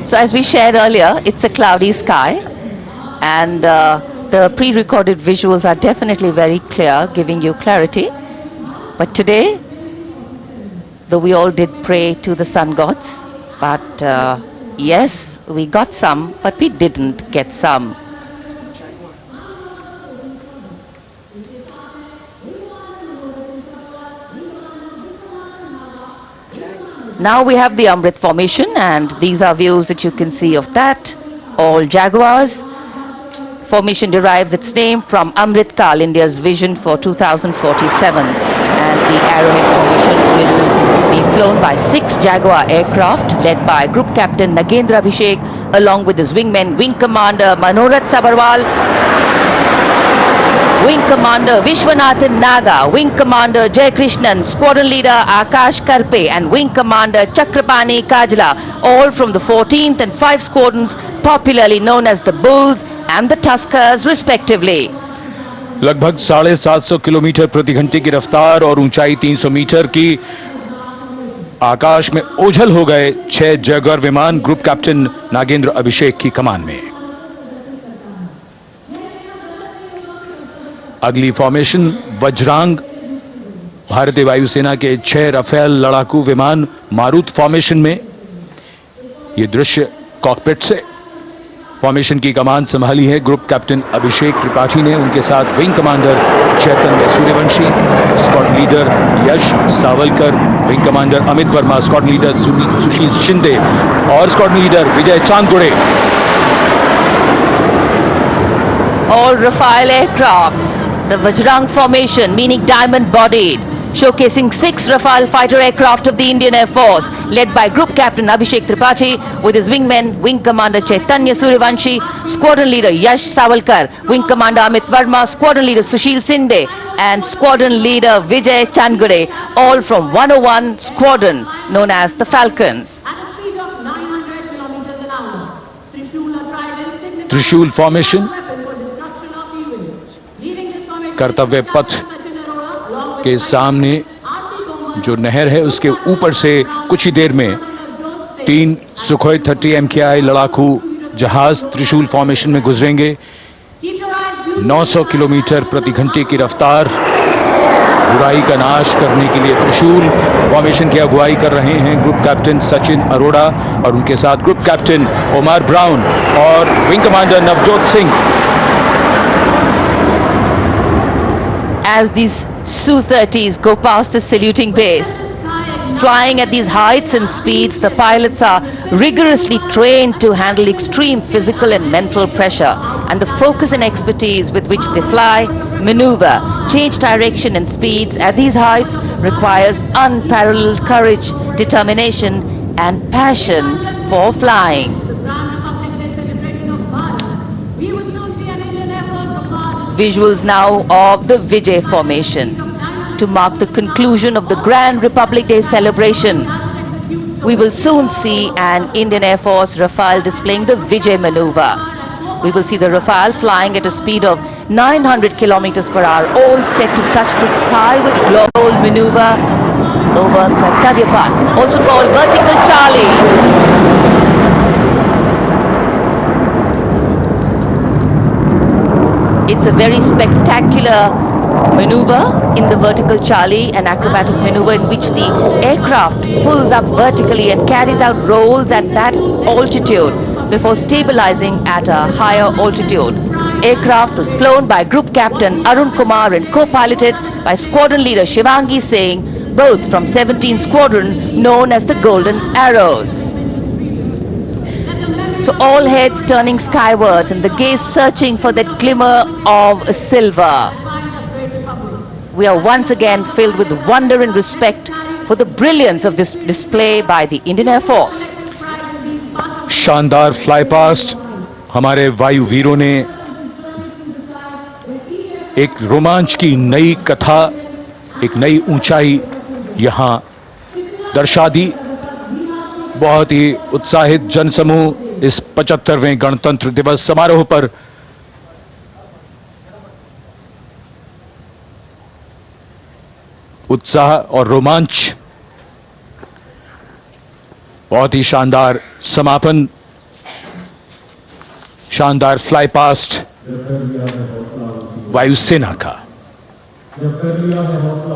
So as we shared earlier, it's a cloudy sky, and the pre-recorded visuals are definitely very clear, giving you clarity. But today, though we all did pray to the sun gods, but yes, we got some, but we didn't get some. Now we have the Amrit formation, and these are views that you can see of that. All Jaguars. Formation derives its name from Amrit Kal, India's vision for 2047. And the Arrowhead formation will be flown by 6 Jaguar aircraft led by Group Captain Nagendra Abhishek along with his wingmen Wing Commander Manorat Sabarwal, Wing Commander Vishwanathan Naga, Wing Commander Jay Krishnan, Squadron Leader Akash Karpe and Wing Commander Chakrapani Kajla, all from the 14th and 5 squadrons popularly known as the Bulls and the Tuskers respectively. लगभग 750 kilometre प्रति घंटे की रफ्तार और ऊंचाई 300 metre की, आकाश में ओझल हो गए 6 जैगुआर विमान ग्रुप कैप्टन नागेंद्र अभिषेक की कमान में। अगली फॉर्मेशन वज्रांग, भारतीय वायुसेना के 6 राफेल लड़ाकू विमान मारुत फॉर्मेशन में। यह दृश्य कॉकपिट से। फॉर्मेशन की कमान संभाली है ग्रुप कैप्टन अभिषेक त्रिपाठी ने, उनके साथ wing commander Chaitanya Suryavanshi, squad leader Yash Sawalkar, wing commander Amit Verma, squad leader Sushil Shinde और squad leader Vijay Chandgude. All Rafale aircrafts, the Vajrang formation meaning diamond bodied, showcasing 6 Rafale fighter aircraft of the Indian Air Force led by Group Captain Abhishek Tripathi with his wingmen Wing Commander Chaitanya Suryavanshi, Squadron Leader Yash Savalkar, Wing Commander Amit Verma, Squadron Leader Sushil Sinde and Squadron Leader Vijay Chandgure, all from 101 Squadron known as the Falcons. त्रिशूल formation, कर्तव्य पथ के सामने जो नहर है उसके ऊपर से कुछ ही देर में 3 सुखोई 30 MKI लड़ाकू जहाज त्रिशूल फॉर्मेशन में गुजरेंगे। 900 किलोमीटर प्रति घंटे की रफ्तार बुराई का नाश करने के लिए त्रिशूल फॉर्मेशन की अगुवाई कर रहे हैं ग्रुप कैप्टन सचिन अरोड़ा और उनके साथ ग्रुप कैप्टन ओमर ब्राउन और wing commander Navjot Singh. As these Su-30s go past the saluting base, flying at these heights and speeds, the pilots are rigorously trained to handle extreme physical and mental pressure, and the focus and expertise with which they fly, maneuver, change direction and speeds at these heights requires unparalleled courage, determination and passion for flying. Visuals now of the Vijay formation to mark the conclusion of the Grand Republic Day celebration. We will soon see an Indian Air Force Rafale displaying the Vijay maneuver. We will see the Rafale flying at a speed of 900 kilometers per hour, all set to touch the sky with global maneuver over Kartavya Path, also called Vertical Charlie. It's a very spectacular maneuver in the Vertical Charlie, an acrobatic maneuver in which the aircraft pulls up vertically and carries out rolls at that altitude before stabilizing at a higher altitude. Aircraft was flown by Group Captain Arun Kumar and co-piloted by Squadron Leader Shivangi Singh, both from 17th Squadron known as the Golden Arrows. So all heads turning skywards and the gaze searching for that glimmer of silver. We are once again filled with wonder and respect for the brilliance of this display by the Indian Air Force. शानदार fly past हमारे वायु वीरों ने एक रोमांच की नई कथा, एक नई ऊंचाई यहां दर्शा दी। बहुत ही उत्साहित जनसमूह इस 75वें गणतंत्र दिवस समारोह पर उत्साह और रोमांच, बहुत ही शानदार समापन, शानदार फ्लाई पास्ट वायुसेना का।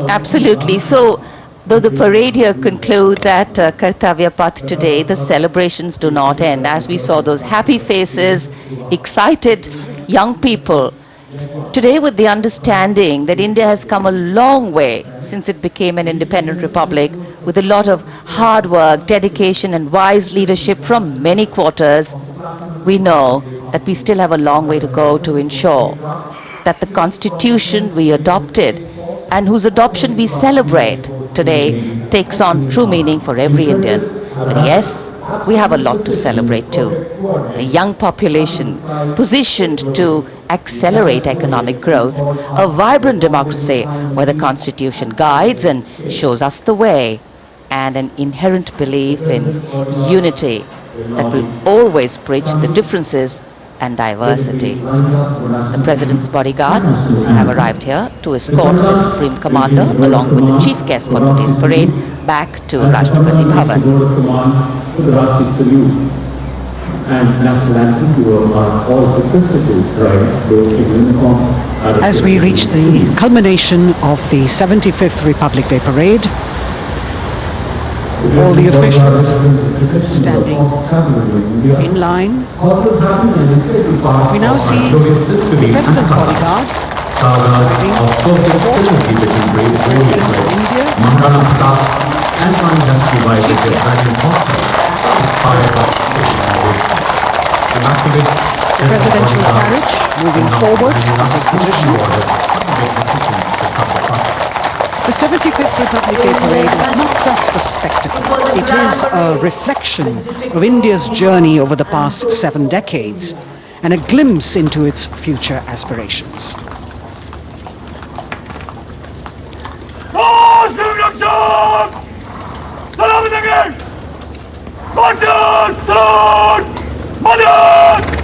Absolutely. So, though the parade here concludes at Kartavya Path today, the celebrations do not end. As we saw those happy faces, excited young people, today with the understanding that India has come a long way since it became an independent republic, with a lot of hard work, dedication and wise leadership from many quarters, we know that we still have a long way to go to ensure that the constitution we adopted and whose adoption we celebrate today takes on true meaning for every Indian. But yes, we have a lot to celebrate too. A young population positioned to accelerate economic growth, a vibrant democracy where the constitution guides and shows us the way, and an inherent belief in unity that will always bridge the differences and diversity. The President's bodyguard have arrived here to escort the Supreme Commander along with the chief guest for today's parade back to Rashtrapati Bhavan. As we reach the culmination of the 75th Republic Day Parade, all the officials standing in line. We now see the President's bodyguard the presidential carriage moving forward to his position. The 75th Republic Day Parade is not just a spectacle, it is a reflection of India's journey over the past 7 decades and a glimpse into its future aspirations. March!